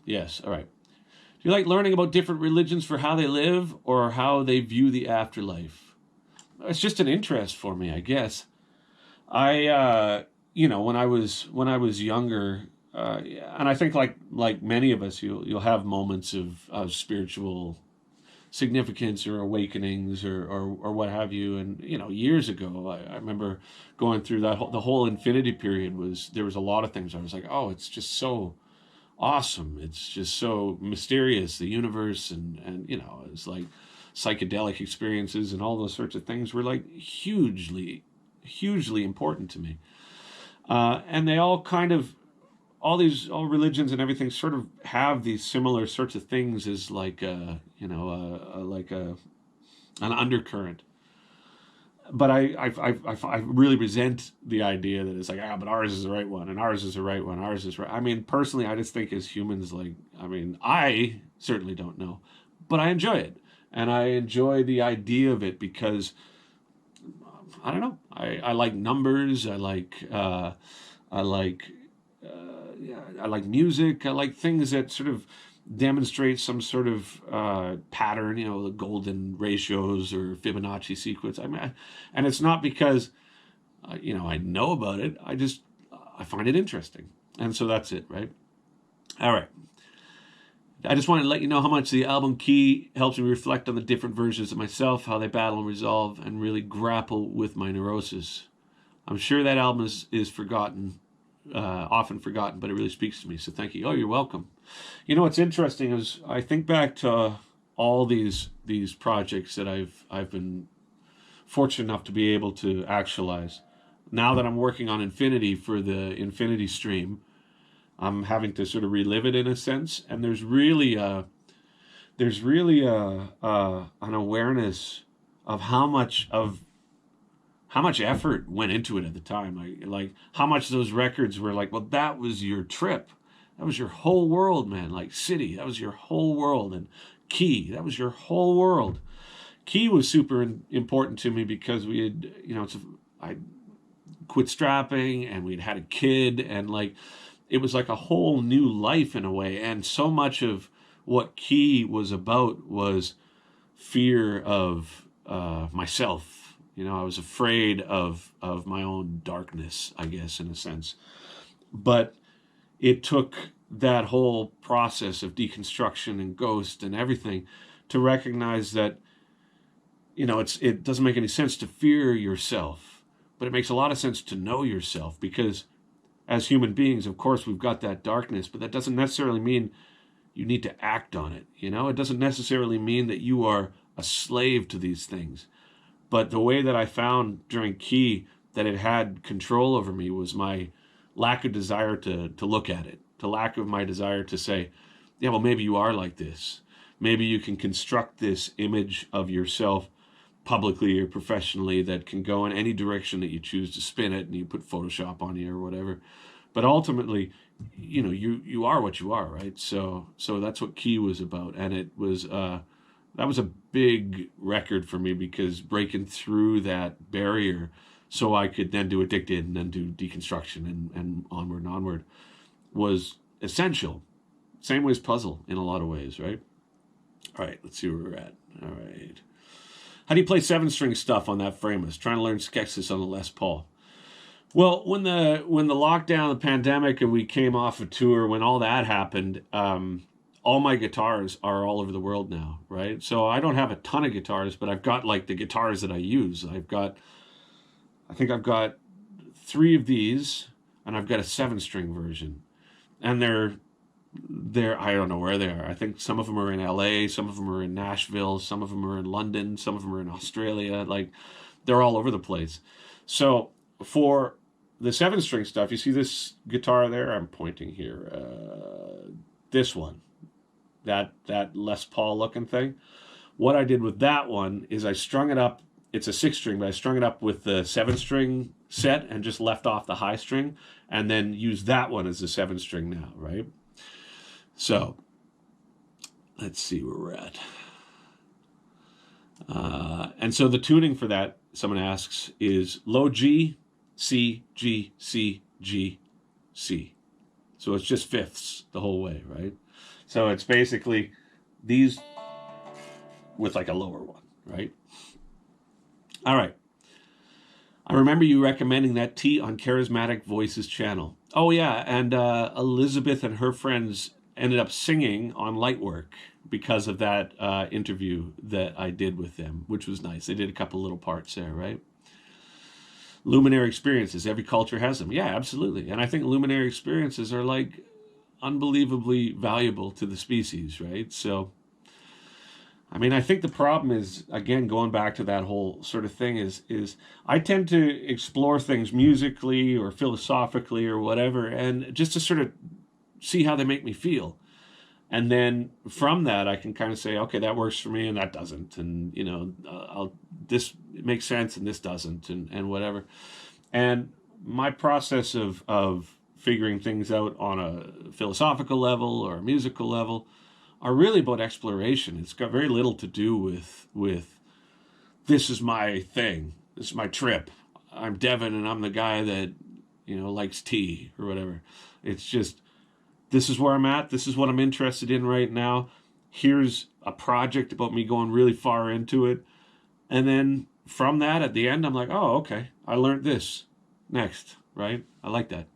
yes, all right. Do you like learning about different religions for how they live or how they view the afterlife? It's just an interest for me, I guess. When I was younger, and I think like many of us, you'll have moments of spiritual significance or awakenings or what have you. And years ago, I remember going through the whole infinity period. There was a lot of things I was like, oh, it's just so awesome. It's just so mysterious, the universe, and it's like psychedelic experiences and all those sorts of things were like hugely important to me. And they all kind of, all religions and everything sort of have these similar sorts of things as like an undercurrent. But I really resent the idea that it's like, but ours is the right one, and ours is the right one, ours is right. I mean, personally, I just think as humans, I certainly don't know, but I enjoy it. And I enjoy the idea of it because, I don't know, I like numbers, I like music, I like things that sort of demonstrate some sort of pattern, the golden ratios or Fibonacci sequence. And it's not because, I know about it. I find it interesting. And so that's it, right? All right. I just wanted to let you know how much the album Key helps me reflect on the different versions of myself, how they battle and resolve, and really grapple with my neurosis. I'm sure that album is forgotten, often forgotten, but it really speaks to me. So thank you. Oh, you're welcome. What's interesting is I think back to all these projects that I've been fortunate enough to be able to actualize. Now that I'm working on Infinity for the Infinity stream, I'm having to sort of relive it in a sense, and there's really an awareness of how much effort went into it at the time. Like how much those records were like, well, that was your trip. That was your whole world, man. Like City, that was your whole world. And Key, that was your whole world. Key was super important to me because we had, I quit strapping and we'd had a kid, and it was like a whole new life in a way. And so much of what Key was about was fear of myself. I was afraid of my own darkness, I guess, in a sense. But it took that whole process of deconstruction and ghost and everything to recognize that it doesn't make any sense to fear yourself, but it makes a lot of sense to know yourself, because as human beings, of course, we've got that darkness, but that doesn't necessarily mean you need to act on it. It doesn't necessarily mean that you are a slave to these things. But the way that I found during Key that it had control over me was my lack of desire to look at it, the lack of my desire to say, yeah, well, maybe you are like this. Maybe you can construct this image of yourself publicly or professionally that can go in any direction that you choose to spin it, and you put Photoshop on you or whatever. But ultimately, you are what you are, right? So that's what Key was about, and it was that was a big record for me, because breaking through that barrier so I could then do Addicted and then do Deconstruction and onward was essential. Same way as Puzzle in a lot of ways, right? All right, let's see where we're at. All right. How do you play 7-string stuff on that Frameless? Trying to learn Skeksis on the Les Paul. Well, when the lockdown, the pandemic, and we came off a tour, when all that happened, all my guitars are all over the world now, right? So I don't have a ton of guitars, but I've got like the guitars that I use. I think I've got 3 of these, and I've got a 7-string version, and they're I don't know where they are. I think some of them are in LA, some of them are in Nashville, some of them are in London, some of them are in Australia. Like, they're all over the place. So for the 7-string stuff, you see this guitar there? I'm pointing here. This one, that Les Paul looking thing. What I did with that one is I strung it up. It's a 6-string, but I strung it up with the 7-string set and just left off the high string, and then used that one as a 7-string now, right? So let's see where we're at. And so the tuning for that, someone asks, is low G, C, G, C, G, C. So it's just fifths the whole way, right? So it's basically these with like a lower one, right? All right. I remember you recommending that T on Charismatic Voices channel. Oh, yeah, and Elizabeth and her friends ended up singing on Lightwork because of that interview that I did with them, which was nice. They did a couple little parts there, right? Luminary experiences. Every culture has them. Yeah, absolutely. And I think luminary experiences are like unbelievably valuable to the species, right? So, I mean, I think the problem is, again, going back to that whole sort of thing, is I tend to explore things musically or philosophically or whatever, and just to sort of see how they make me feel. And then from that, I can kind of say, okay, that works for me and that doesn't. And, this makes sense and this doesn't, and whatever. And my process of figuring things out on a philosophical level or a musical level are really about exploration. It's got very little to do with this is my thing, this is my trip, I'm Devin and I'm the guy that, likes tea or whatever. It's just, this is where I'm at, this is what I'm interested in right now. Here's a project about me going really far into it. And then from that, at the end, I'm like, oh, okay, I learned this next, right? I like that.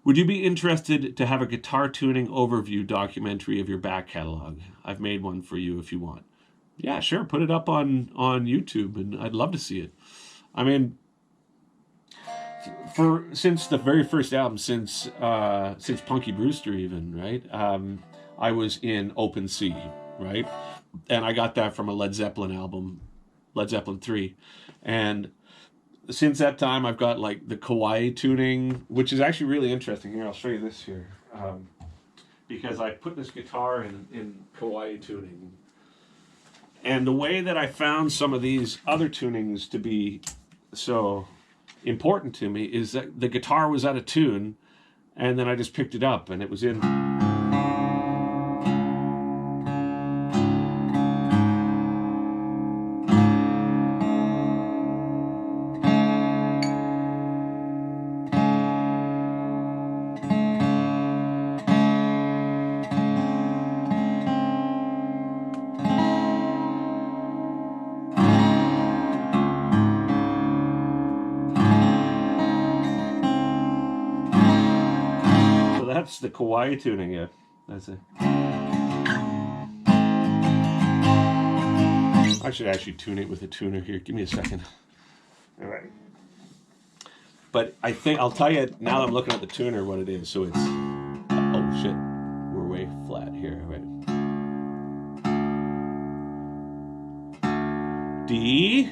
Would you be interested to have a guitar tuning overview documentary of your back catalog? I've made one for you if you want. Yeah, sure. Put it up on YouTube, and I'd love to see it. I mean, since the very first album, since Punky Brewster even, right? I was in Open Sea, right? And I got that from a Led Zeppelin album, Led Zeppelin 3. And since that time, I've got like the Kawaii tuning, which is actually really interesting. Here, I'll show you this here. Because I put this guitar in Kawaii tuning. And the way that I found some of these other tunings to be so important to me is that the guitar was out of tune, and then I just picked it up, and it was in... That's the Kawaii tuning, yeah. That's it. I I should actually tune it with a tuner here. Give me a second. All right. But I think I'll tell you now that I'm looking at the tuner what it is. So it's oh shit, we're way flat here. Right. D.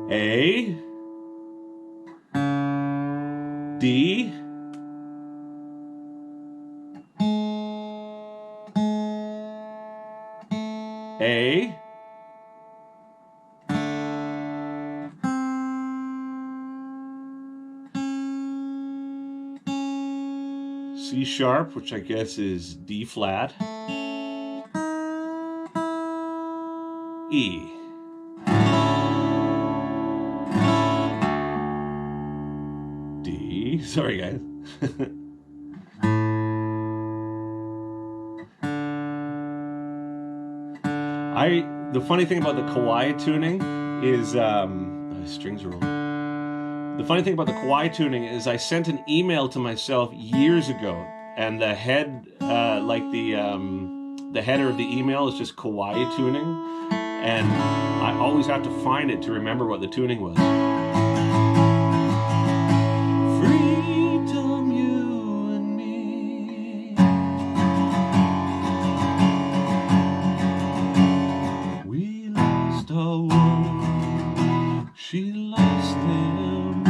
A. D. A. C sharp, which I guess is D flat. E. D. Sorry, guys. The funny thing about the kawaii tuning is the strings are rolling. The funny thing about the kawaii tuning is I sent an email to myself years ago, and the head, the header of the email is just kawaii tuning, and I always have to find it to remember what the tuning was. Freedom, you and me. We lost our world. She lost him.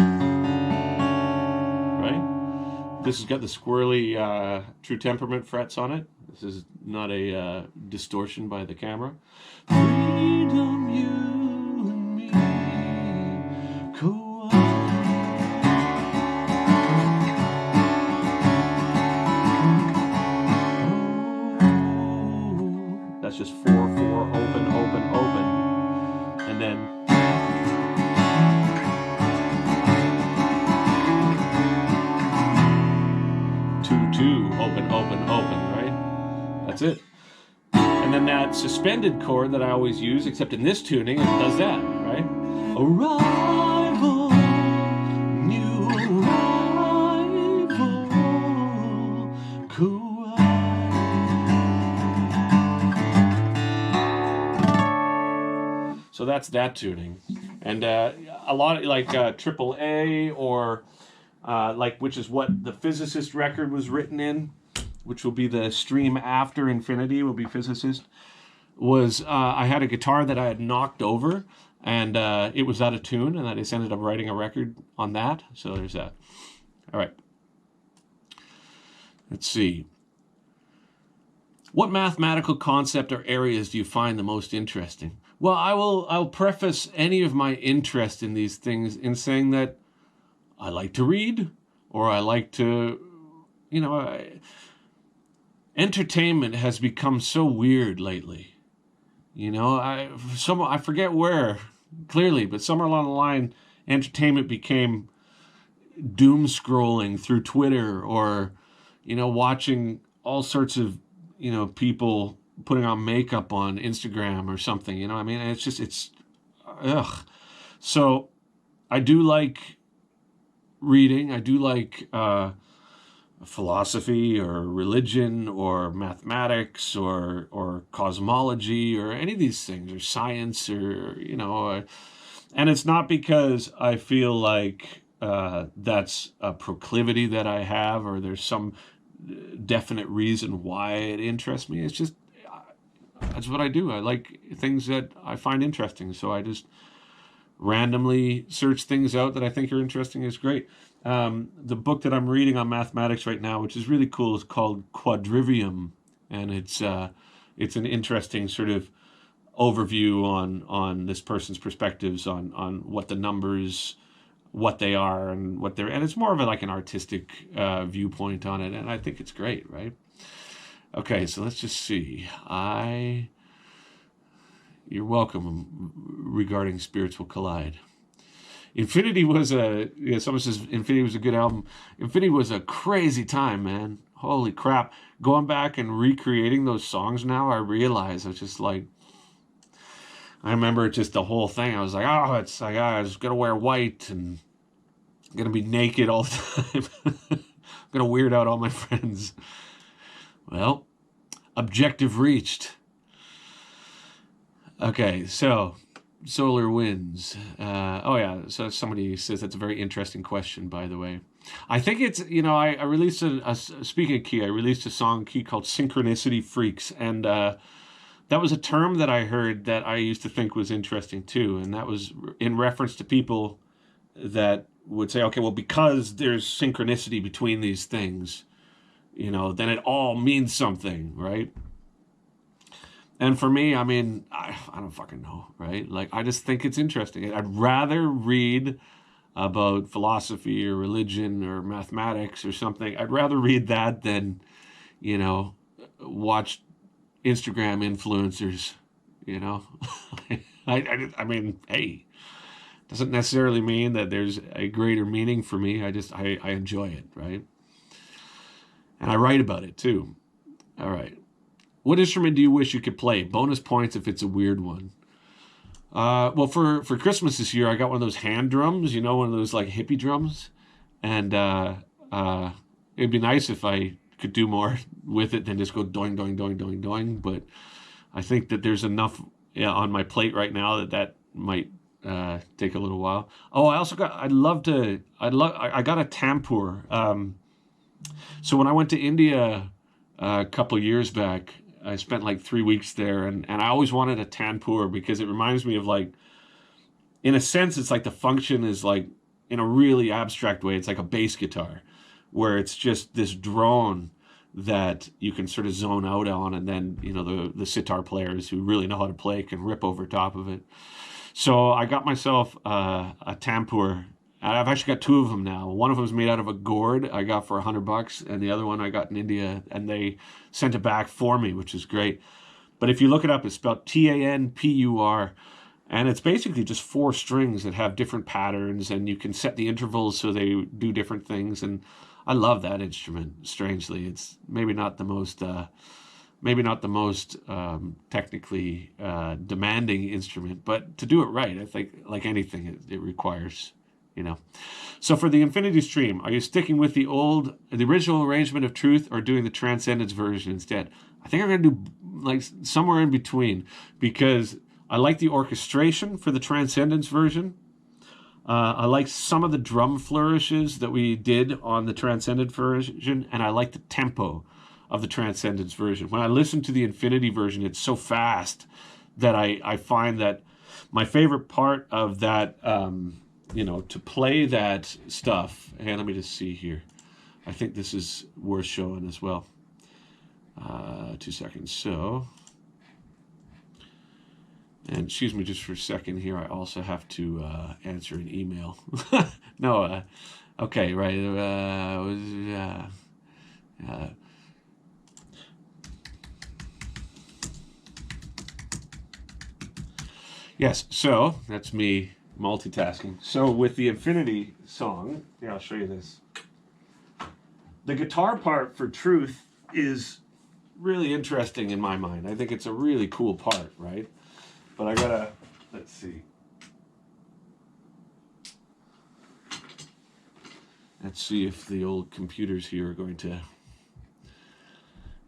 Right? This has got the squirrely true temperament frets on it. This is not a distortion by the camera. Freedom, you and me. That's just 4/4 open, open, open, and then 2/2 open, open, open. Right? That's it. And then that suspended chord that I always use, except in this tuning, it does that, right? Arrival, new arrival, cool. So that's that tuning. And a lot of like AAA or which is what the Physicist record was written in, which will be the stream after Infinity, will be Physicist, was I had a guitar that I had knocked over, and it was out of tune, and I just ended up writing a record on that. So there's that. All right. Let's see. What mathematical concept or areas do you find the most interesting? Well, I'll preface any of my interest in these things in saying that I like to read, or I like to, entertainment has become so weird lately. I forget where, clearly, but somewhere along the line, entertainment became doom scrolling through Twitter or, watching all sorts of, people putting on makeup on Instagram or something, it's ugh. So I do like reading. I do like philosophy or religion or mathematics or cosmology or any of these things, or science, or and it's not because I feel like that's a proclivity that I have, or there's some definite reason why it interests me. It's just that's what I do. I like things that I find interesting, so I just randomly search things out that I think are interesting. Is great. The book that I'm reading on mathematics right now, which is really cool, is called Quadrivium, and it's an interesting sort of overview on this person's perspectives on what the numbers, what they are, and what they're, and it's more of like an artistic viewpoint on it, and I think it's great, right? Okay, so let's just see. You're welcome regarding Spirits Will Collide. Infinity was someone says Infinity was a good album. Infinity was a crazy time, man. Holy crap. Going back and recreating those songs now, I realize it's just like, I remember just the whole thing. I was like, I was going to wear white and going to be naked all the time. gonna weird out all my friends. Well, objective reached. Okay, so solar winds. Oh yeah, so somebody says that's a very interesting question, by the way. I think it's, I released speaking of key, I released a song key called Synchronicity Freaks, and that was a term that I heard that I used to think was interesting too, and that was in reference to people that would say, okay, well, because there's synchronicity between these things, then it all means something, right? And for me, I mean, I don't fucking know, right? Like, I just think it's interesting. I'd rather read about philosophy or religion or mathematics or something. I'd rather read that than, watch Instagram influencers, I mean, hey, doesn't necessarily mean that there's a greater meaning for me. I enjoy it, right? And I write about it too. All right. What instrument do you wish you could play? Bonus points if it's a weird one. Well, for Christmas this year, I got one of those hand drums, one of those like hippie drums. And it'd be nice if I could do more with it than just go doing, doing, doing, doing, doing. But I think that there's enough on my plate right now that might take a little while. Oh, I got a tambour. So when I went to India a couple years back, I spent like 3 weeks there, and I always wanted a tambour because it reminds me of, like, in a sense, it's like the function is like, in a really abstract way, it's like a bass guitar, where it's just this drone that you can sort of zone out on, and then, the sitar players who really know how to play can rip over top of it. So I got myself a tambour. I've actually got two of them now. One of them is made out of a gourd I got for $100, and the other one I got in India, and they sent it back for me, which is great. But if you look it up, it's spelled Tanpur, and it's basically just 4 strings that have different patterns, and you can set the intervals so they do different things. And I love that instrument. Strangely, it's maybe not the most technically demanding instrument, but to do it right, I think, like anything, it requires. So for the Infinity Stream, are you sticking with the original arrangement of Truth, or doing the Transcendence version instead? I think I'm going to do like somewhere in between, because I like the orchestration for the Transcendence version. I like some of the drum flourishes that we did on the Transcendence version, and I like the tempo of the Transcendence version. When I listen to the Infinity version, it's so fast that I find that my favorite part of that, to play that stuff. And let me just see here. I think this is worth showing as well. 2 seconds. So, and excuse me just for a second here. I also have to answer an email. No, okay, right. Yes, so that's me multitasking. So with the Infinity song, I'll show you this. The guitar part for Truth is really interesting in my mind. I think it's a really cool part, right? But let's see. Let's see if the old computers here are going to,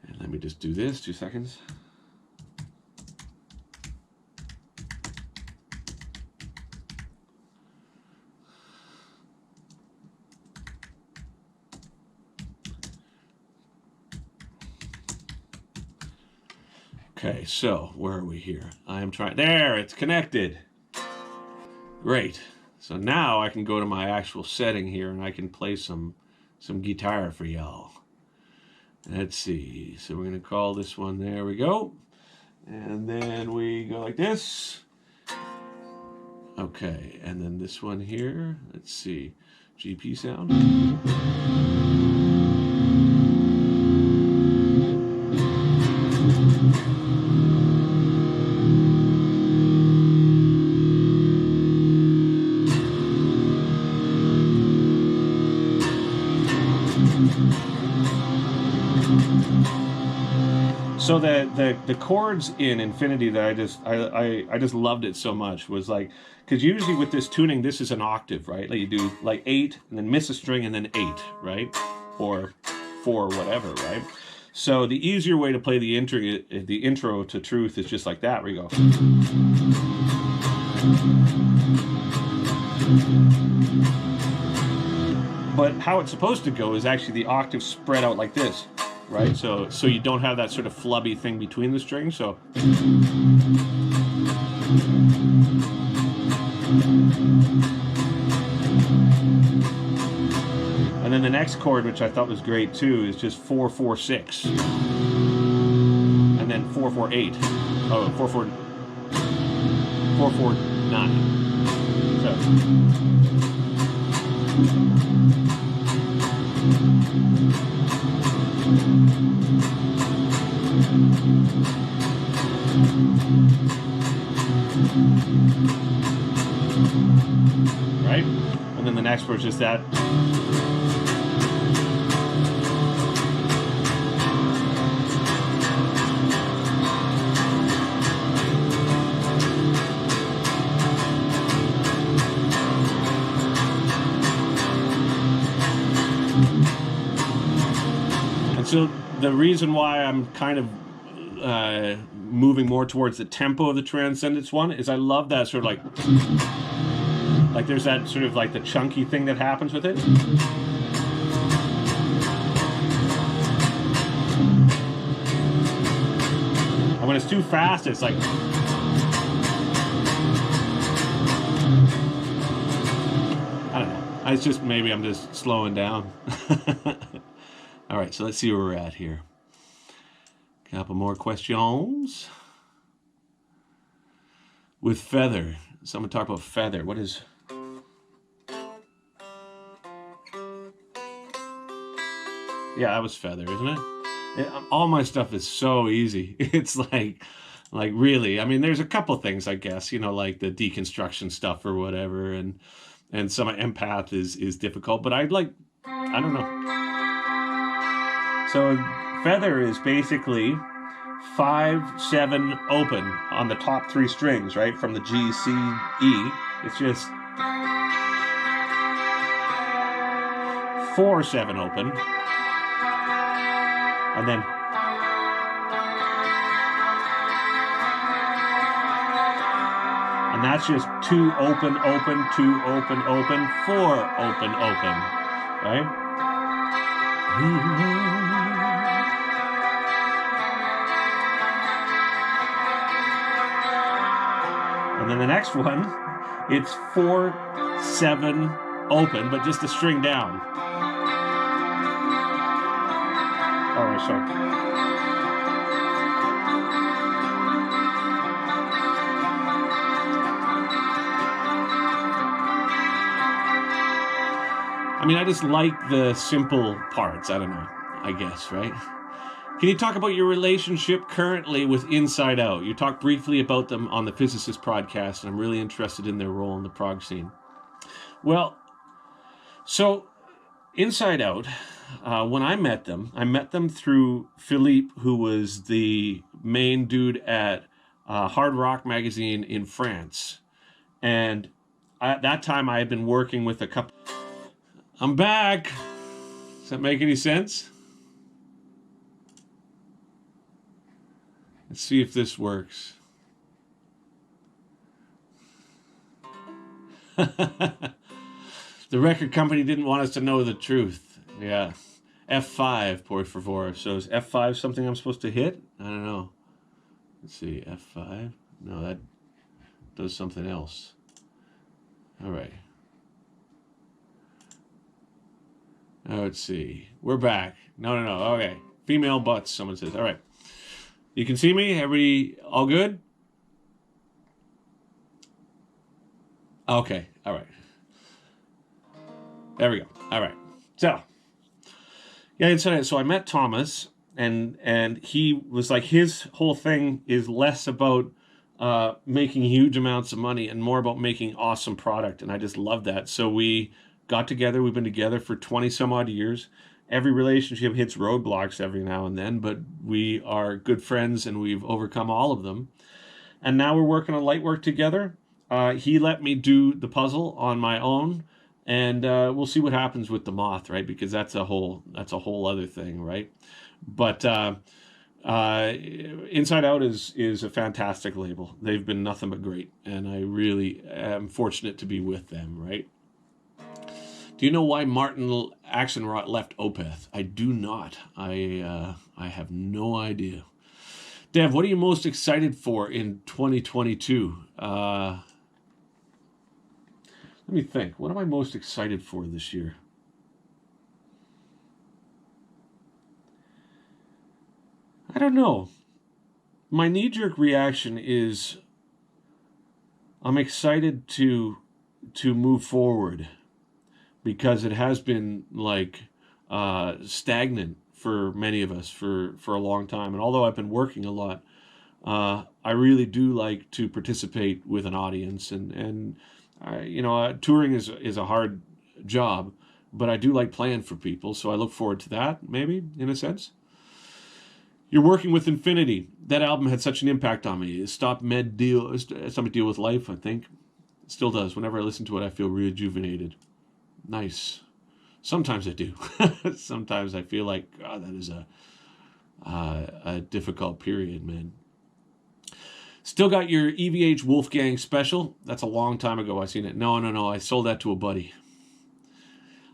and let me just do this, 2 seconds. Okay, so where are we here? There, it's connected. Great. So now I can go to my actual setting here, and I can play some guitar for y'all. Let's see. So we're going to call this one, there we go. And then we go like this. Okay, and then this one here, let's see. GP sound. So the chords in Infinity that I just loved it so much was like, because usually with this tuning, this is an octave, right? Like you do like 8 and then miss a string and then 8, right? or 4 whatever, right? So the easier way to play the intro to Truth is just like that, where you go. But how it's supposed to go is actually the octave spread out like this, right? So you don't have that sort of flubby thing between the strings. So and then the next chord, which I thought was great too, is just 4 4 6, and then 4 4 8. Oh, 4 4 4 4 9. So. Right? And then the next verse is that. And so the reason why I'm kind of moving more towards the tempo of the Transcendence one is I love that sort of like there's that sort of like the chunky thing that happens with it. And when it's too fast, it's like, I don't know. It's just, maybe I'm just slowing down. All right, so let's see where we're at here. Couple more questions. With feather. Someone talk about feather. What is... Yeah, that was feather, isn't it? All my stuff is so easy. It's like really, I mean, there's a couple things, I guess, you know, like the deconstruction stuff or whatever, and some empath is difficult, but I don't know. So feather is basically 5 7 open on the top 3 strings, right? From the G, C, E. It's just 4 7 open. And then that's just 2 open, open, 2 open, open, 4 open, open, right? And then the next one, it's 4 7 open, but just a string down. Oh, sorry. I mean, I just like the simple parts. I don't know, I guess, right? Can you talk about your relationship currently with Inside Out? You talked briefly about them on the Physicist podcast, and I'm really interested in their role in the prog scene. Well, so Inside Out, when I met them through Philippe, who was the main dude at Hard Rock magazine in France. And at that time, I had been working with a couple... I'm back! Does that make any sense? Let's see if this works. The record company didn't want us to know the truth. Yeah. F5, por favor. So is F5 something I'm supposed to hit? I don't know. Let's see. F5? No, that does something else. All right. Now let's see. We're back. No. Okay. Female butts, someone says. All right. You can see me? Everybody all good? Okay. All right. There we go. All right. So, yeah, so I met Thomas, and he was like, his whole thing is less about making huge amounts of money and more about making awesome product, and I just love that. So we got together. We've been together for 20 some odd years. Every relationship hits roadblocks every now and then, but we are good friends and we've overcome all of them. And now we're working on light work together. He let me do the puzzle on my own. And we'll see what happens with the Moth, right? Because that's a whole other thing, right? But Inside Out is a fantastic label. They've been nothing but great, and I really am fortunate to be with them, right? Do you know why Martin Axelrod left Opeth? I do not. I have no idea. Dev, what are you most excited for in 2022? Let me think. What am I most excited for this year? I don't know. My knee-jerk reaction is I'm excited to move forward, because it has been like stagnant for many of us for a long time. And although I've been working a lot, I really do like to participate with an audience. And touring is a hard job, but I do like playing for people. So I look forward to that, maybe, in a sense. You're working with Infinity. That album had such an impact on me. It stopped deal with life, I think. It still does. Whenever I listen to it, I feel rejuvenated. Nice. Sometimes I do. Sometimes I feel like, God, that is a difficult period, man. Still got your EVH Wolfgang special? That's a long time ago I seen it. No. I sold that to a buddy.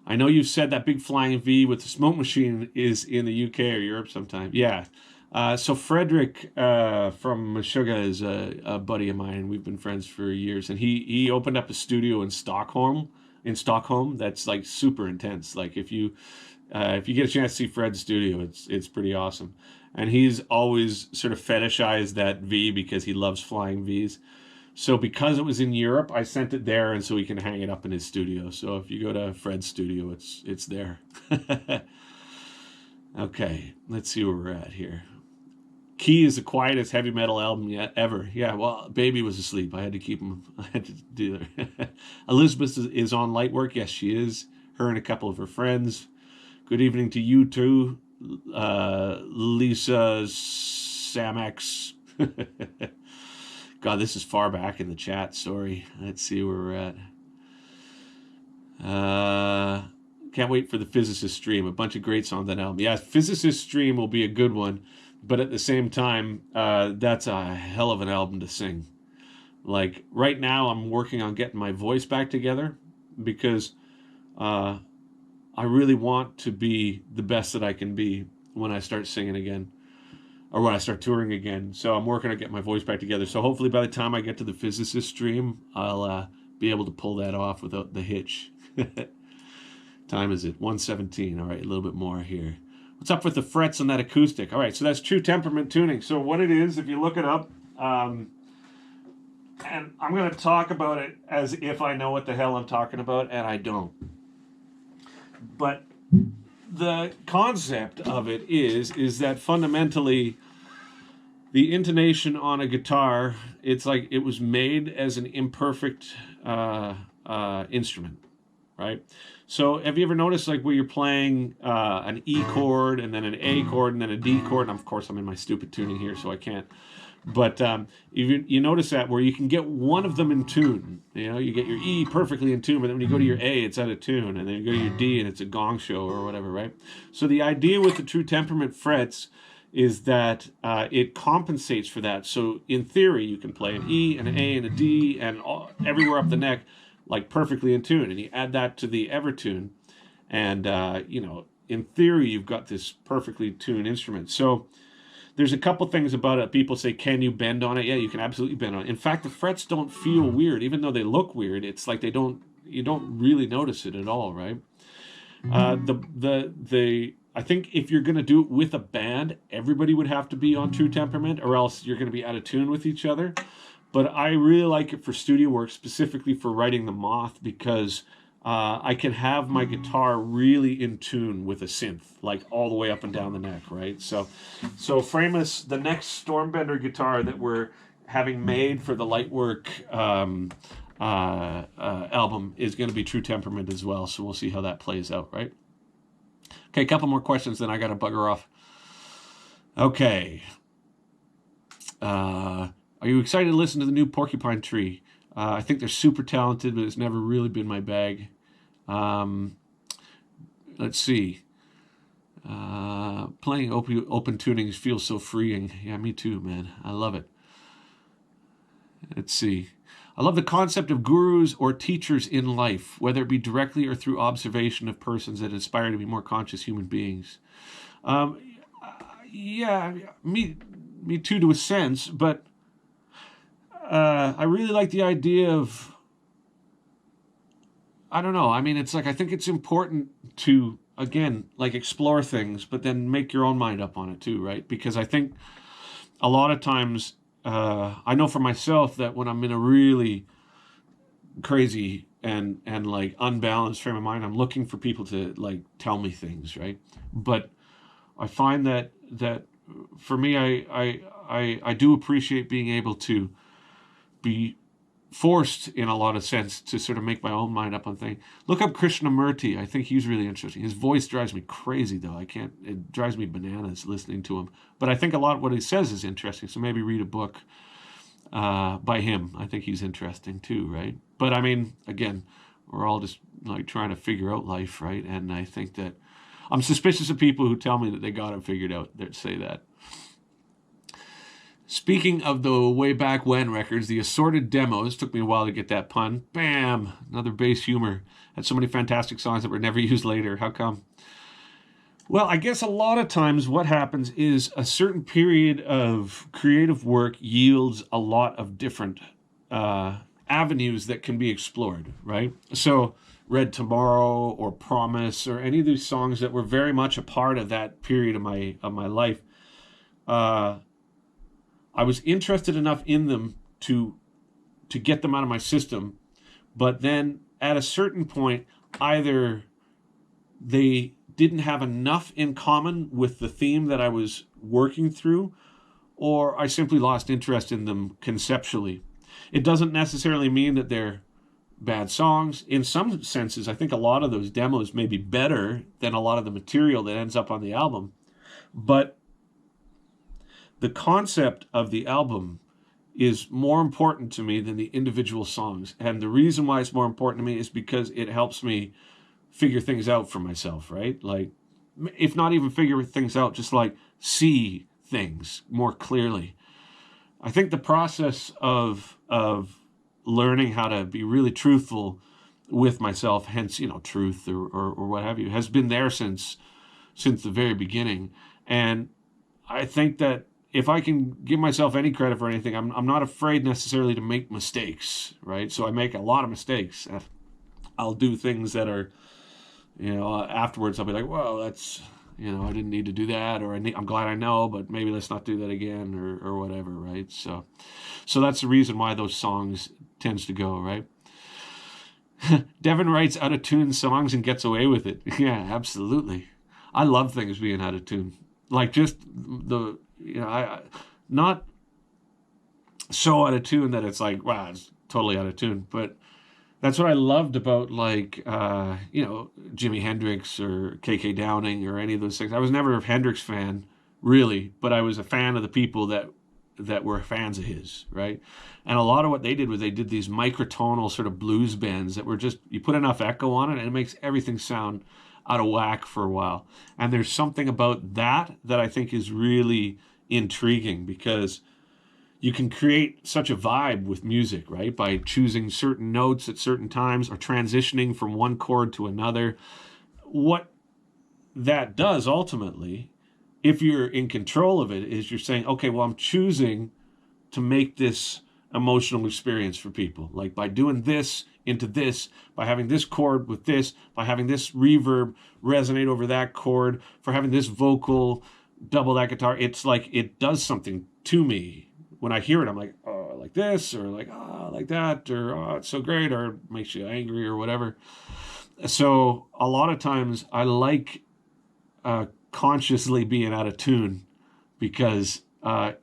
I know you said that big flying V with the smoke machine is in the UK or Europe sometime. Yeah. So Frederick from Meshuggah is a buddy of mine, and we've been friends for years. And he opened up a studio in Stockholm. That's like super intense. Like if you get a chance to see Fred's studio, it's pretty awesome. And he's always sort of fetishized that V because he loves flying Vs. So because it was in Europe, I sent it there, and so he can hang it up in his studio. So if you go to Fred's studio, it's there. Okay, let's see where we're at here. Key is the quietest heavy metal album yet ever. Yeah, well, Baby was asleep. I had to keep him. I had to do that. Elizabeth is on light work. Yes, she is. Her and a couple of her friends. Good evening to you too, Lisa Samex. God, this is far back in the chat. Sorry. Let's see where we're at. Can't wait for the Physicist stream. A bunch of great songs on that album. Yeah, Physicist stream will be a good one. But at the same time, that's a hell of an album to sing. Like, right now, I'm working on getting my voice back together because I really want to be the best that I can be when I start singing again, or when I start touring again. So I'm working on getting my voice back together. So hopefully by the time I get to the Physicist stream, I'll be able to pull that off without the hitch. Time is it? 1:17. All right, a little bit more here. What's up with the frets on that acoustic? All right, so that's true temperament tuning. So what it is, if you look it up, and I'm going to talk about it as if I know what the hell I'm talking about, and I don't. But the concept of it is that fundamentally the intonation on a guitar, it's like it was made as an imperfect instrument, right? So have you ever noticed like where you're playing an E chord and then an A chord and then a D chord? And of course I'm in my stupid tuning here, so I can't. But you notice that where you can get one of them in tune. You know, you get your E perfectly in tune, but then when you go to your A, it's out of tune. And then you go to your D and it's a gong show or whatever, right? So the idea with the true temperament frets is that it compensates for that. So in theory, you can play an E, an A, and a D, and everywhere up the neck, like perfectly in tune. And you add that to the Evertune, and in theory, you've got this perfectly tuned instrument. So there's a couple things about it. People say, can you bend on it? Yeah, you can absolutely bend on it. In fact, the frets don't feel weird, even though they look weird. It's like you don't really notice it at all, right? I think if you're going to do it with a band, everybody would have to be on true temperament, or else you're going to be out of tune with each other. But I really like it for studio work, specifically for writing the Moth, because I can have my guitar really in tune with a synth, like all the way up and down the neck, right? So Framus, the next Stormbender guitar that we're having made for the Lightwork album is going to be true temperament as well. So we'll see how that plays out, right? Okay, a couple more questions, then I got to bugger off. Okay. Are you excited to listen to the new Porcupine Tree? I think they're super talented, but it's never really been my bag. Um, let's see. Playing open tunings feels so freeing. Yeah, me too, man. I love it. Let's see. I love the concept of gurus or teachers in life, whether it be directly or through observation of persons that aspire to be more conscious human beings. Um, yeah, me too, to a sense, but I really like the idea of, I don't know. I mean, it's like, I think it's important to, again, like explore things, but then make your own mind up on it too, right? Because I think a lot of times, I know for myself that when I'm in a really crazy and like unbalanced frame of mind, I'm looking for people to like tell me things, right? But I find that for me, I do appreciate being able to be forced in a lot of sense to sort of make my own mind up on things. Look up Krishnamurti. I think he's really interesting. His voice drives me crazy though. It drives me bananas listening to him. But I think a lot of what he says is interesting. So maybe read a book by him. I think he's interesting too, right? But I mean, again, we're all just like trying to figure out life, right? And I think that I'm suspicious of people who tell me that they got it figured out that say that. Speaking of the way back when records, the assorted demos, took me a while to get that pun. Bam! Another bass humor. Had so many fantastic songs that were never used later. How come? Well, I guess a lot of times what happens is a certain period of creative work yields a lot of different avenues that can be explored, right? So, Red Tomorrow or Promise or any of these songs that were very much a part of that period of my life, I was interested enough in them to get them out of my system, but then at a certain point, either they didn't have enough in common with the theme that I was working through, or I simply lost interest in them conceptually. It doesn't necessarily mean that they're bad songs. In some senses, I think a lot of those demos may be better than a lot of the material that ends up on the album, but the concept of the album is more important to me than the individual songs. And the reason why it's more important to me is because it helps me figure things out for myself, right? Like, if not even figure things out, just like see things more clearly. I think the process of learning how to be really truthful with myself, hence, truth or what have you, has been there since the very beginning. And I think that if I can give myself any credit for anything, I'm not afraid necessarily to make mistakes, right? So I make a lot of mistakes. I'll do things that are, afterwards I'll be like, well, that's, I didn't need to do that, or I'm glad I know, but maybe let's not do that again, or whatever, right? So that's the reason why those songs tends to go, right? Devin writes out of tune songs and gets away with it. Yeah, absolutely. I love things being out of tune. Like just the, I not so out of tune that it's like, wow, it's totally out of tune. But that's what I loved about like, Jimi Hendrix or KK Downing or any of those things. I was never a Hendrix fan, really, but I was a fan of the people that were fans of his, right? And a lot of what they did was they did these microtonal sort of blues bends that were just, you put enough echo on it and it makes everything sound out of whack for a while. And there's something about that I think is really intriguing, because you can create such a vibe with music, right? By choosing certain notes at certain times or transitioning from one chord to another. What that does ultimately, if you're in control of it, is you're saying, okay, well, I'm choosing to make this emotional experience for people. Like by doing this into this, by having this chord with this, by having this reverb resonate over that chord, for having this vocal double that guitar, it's like it does something to me. When I hear it, I'm like, oh, I like this, or like, oh, I like that, or oh, it's so great, or it makes you angry, or whatever. So a lot of times I like consciously being out of tune, because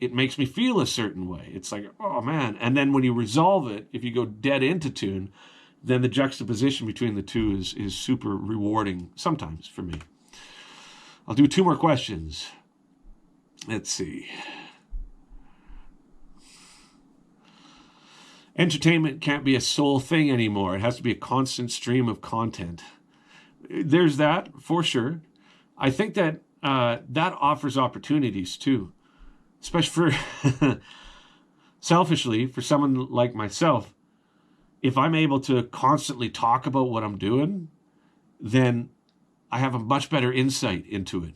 it makes me feel a certain way. It's like, oh man. And then when you resolve it, if you go dead into tune, then the juxtaposition between the two is super rewarding sometimes for me. I'll do 2 more questions. Let's see. Entertainment can't be a sole thing anymore. It has to be a constant stream of content. there's that for sure. I think that that offers opportunities too, especially for selfishly for someone like myself. If I'm able to constantly talk about what I'm doing, then I have a much better insight into it.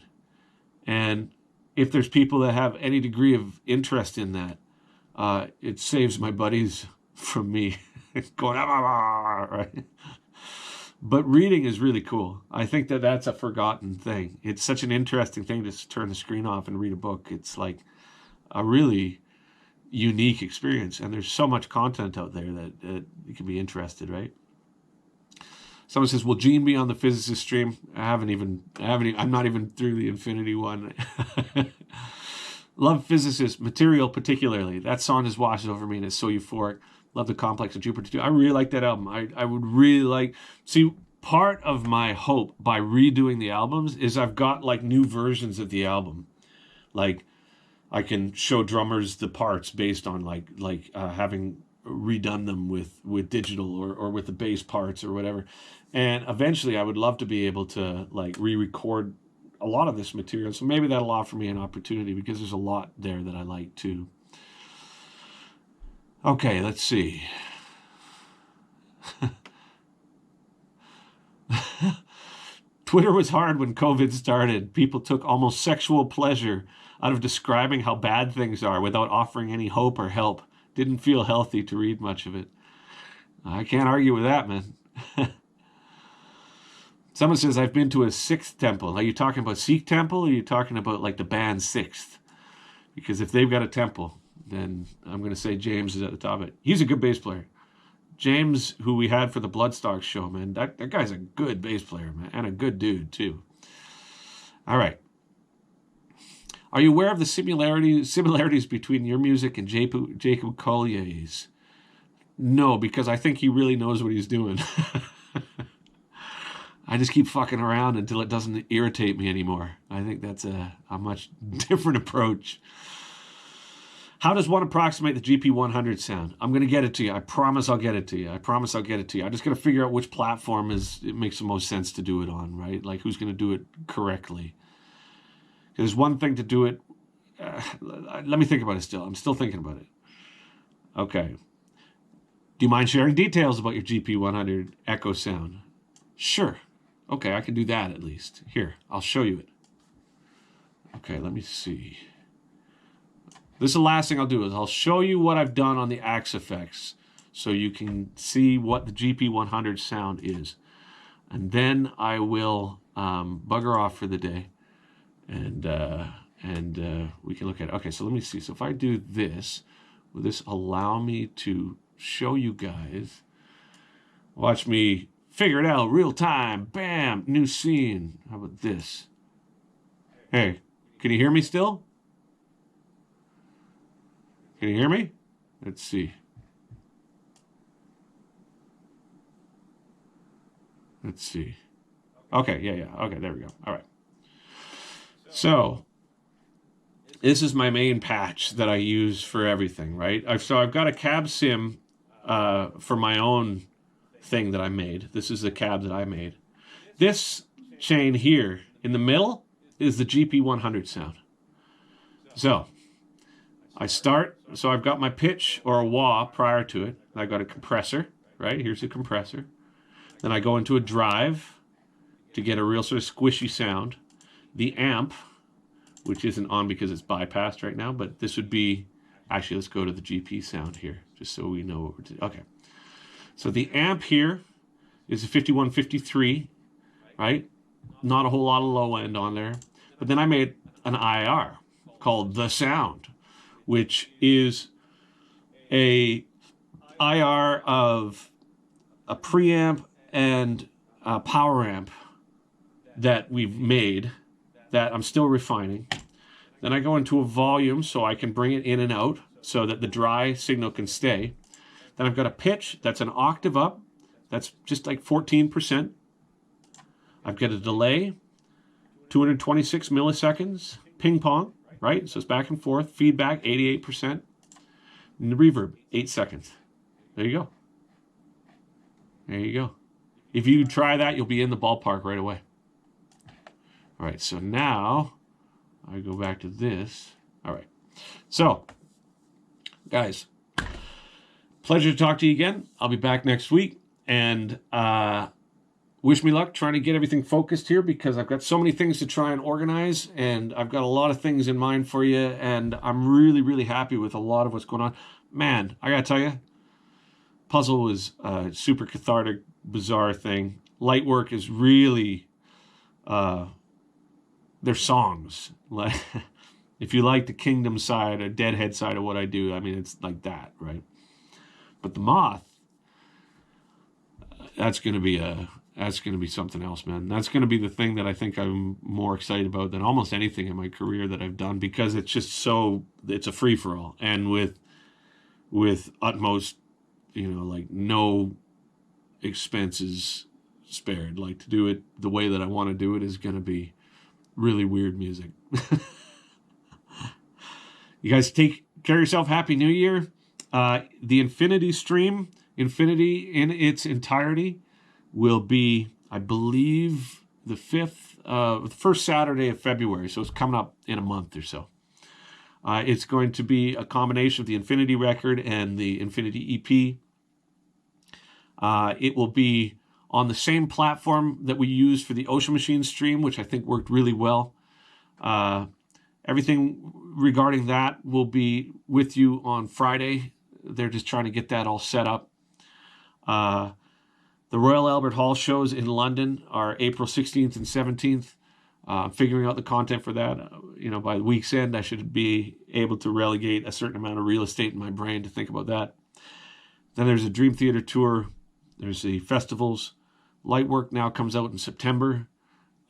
And if there's people that have any degree of interest in that, it saves my buddies from me going, right? But reading is really cool. I think that that's a forgotten thing. It's such an interesting thing to turn the screen off and read a book. It's like a really unique experience. And there's so much content out there that you can be interested, right? Someone says, will Gene be on the physicist stream? I'm not even through the Infinity one. Love Physicist, Material particularly. That song just washes over me and it's so euphoric. Love the Complex of Jupiter too. I really like that album. I would really like... See, part of my hope by redoing the albums is I've got like new versions of the album. Like I can show drummers the parts based on having redone them with digital or with the bass parts or whatever. And eventually I would love to be able to like re-record a lot of this material. So maybe that'll offer me an opportunity because there's a lot there that I like too. Okay, let's see. Twitter was hard when COVID started. People took almost sexual pleasure out of describing how bad things are without offering any hope or help. Didn't feel healthy to read much of it. I can't argue with that, man. Someone says, I've been to a Sixth temple. Are you talking about Sikh temple or are you talking about like the band Sixth? Because if they've got a temple, then I'm going to say James is at the top of it. He's a good bass player. James, who we had for the Bloodstock show, man, that guy's a good bass player, man, and a good dude, too. All right. Are you aware of the similarities between your music and Jacob Collier's? No, because I think he really knows what he's doing. I just keep fucking around until it doesn't irritate me anymore. I think that's a much different approach. How does one approximate the GP100 sound? I'm going to get it to you. I promise I'll get it to you. I'm just going to figure out which platform it makes the most sense to do it on, right? Like who's going to do it correctly. There's one thing to do it. Let me think about it still. I'm still thinking about it. Okay. Do you mind sharing details about your GP100 Echo sound? Sure. Okay, I can do that at least. Here, I'll show you it. Okay, let me see. This is the last thing I'll do is I'll show you what I've done on the Axe effects so you can see what the GP100 sound is. And then I will bugger off for the day and we can look at it. Okay, so let me see. So if I do this, will this allow me to show you guys? Watch me figure it out real time. Bam, new scene. How about this? Hey, can you hear me still? Can you hear me? Let's see. Let's see. Okay, yeah. Okay, there we go. All right. So this is my main patch that I use for everything, right? So I've got a cab sim for my own thing that I made. This is the cab that I made. This chain here in the middle is the GP100 sound. So I've got my pitch or a wah prior to it. I got a compressor, right? Here's a compressor. Then I go into a drive to get a real sort of squishy sound. The amp, which isn't on because it's bypassed right now, but this would be, actually, let's go to the GP sound here, just so we know what we're doing. Okay. So the amp here is a 5153, right? Not a whole lot of low end on there. But then I made an IR called The Sound, which is a IR of a preamp and a power amp that we've made that I'm still refining. Then I go into a volume so I can bring it in and out so that the dry signal can stay. Then I've got a pitch that's an octave up. That's just like 14%. I've got a delay, 226 milliseconds, ping pong, right? So it's back and forth. Feedback, 88%. And the reverb, 8 seconds. There you go. There you go. if you try that, you'll be in the ballpark right away. All right, so now I go back to this. All right, so guys, pleasure to talk to you again. I'll be back next week, and wish me luck trying to get everything focused here, because I've got so many things to try and organize, and I've got a lot of things in mind for you, and I'm really, really happy with a lot of what's going on. Man, I gotta tell you, puzzle was a super cathartic, bizarre thing. Lightwork is really, they're songs. Like, if you like the Kingdom side or Deadhead side of what I do, I mean, it's like that, right? But the Moth, that's going to be something else, man. That's going to be the thing that I think I'm more excited about than almost anything in my career that I've done, because it's just it's a free for all, and with utmost, like no expenses spared. Like, to do it the way that I want to do it is going to be really weird music. You guys take care of yourself. Happy New Year. The Infinity stream, Infinity in its entirety, will be, I believe, the first Saturday of February. So it's coming up in a month or so. It's going to be a combination of the Infinity record and the Infinity EP. It will be on the same platform that we used for the Ocean Machine stream, which I think worked really well. Everything regarding that will be with you on Friday. They're just trying to get that all set up. The Royal Albert Hall shows in London are April 16th and 17th. Figuring out the content for that. By the week's end, I should be able to relegate a certain amount of real estate in my brain to think about that. Then there's a Dream Theater tour. There's the festivals. Lightwork now comes out in September.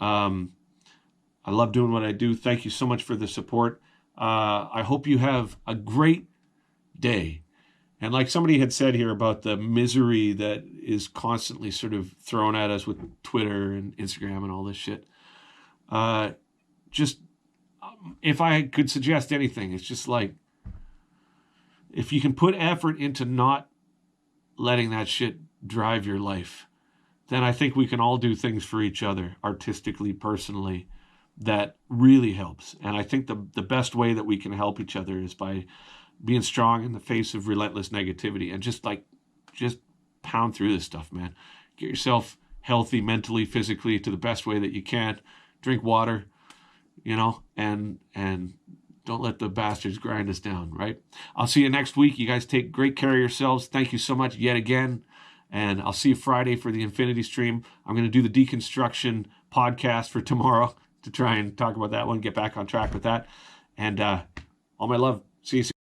I love doing what I do. Thank you so much for the support. I hope you have a great day. And like somebody had said here about the misery that is constantly sort of thrown at us with Twitter and Instagram and all this shit. Just, if I could suggest anything, it's just like, if you can put effort into not letting that shit drive your life, then I think we can all do things for each other, artistically, personally, that really helps. And I think the best way that we can help each other is by being strong in the face of relentless negativity, and just pound through this stuff, man. Get yourself healthy mentally, physically, to the best way that you can. Drink water, and don't let the bastards grind us down, right? I'll see you next week. You guys take great care of yourselves. Thank you so much yet again. And I'll see you Friday for the Infinity stream. I'm going to do the deconstruction podcast for tomorrow to try and talk about that one, get back on track with that. And all my love. See you soon.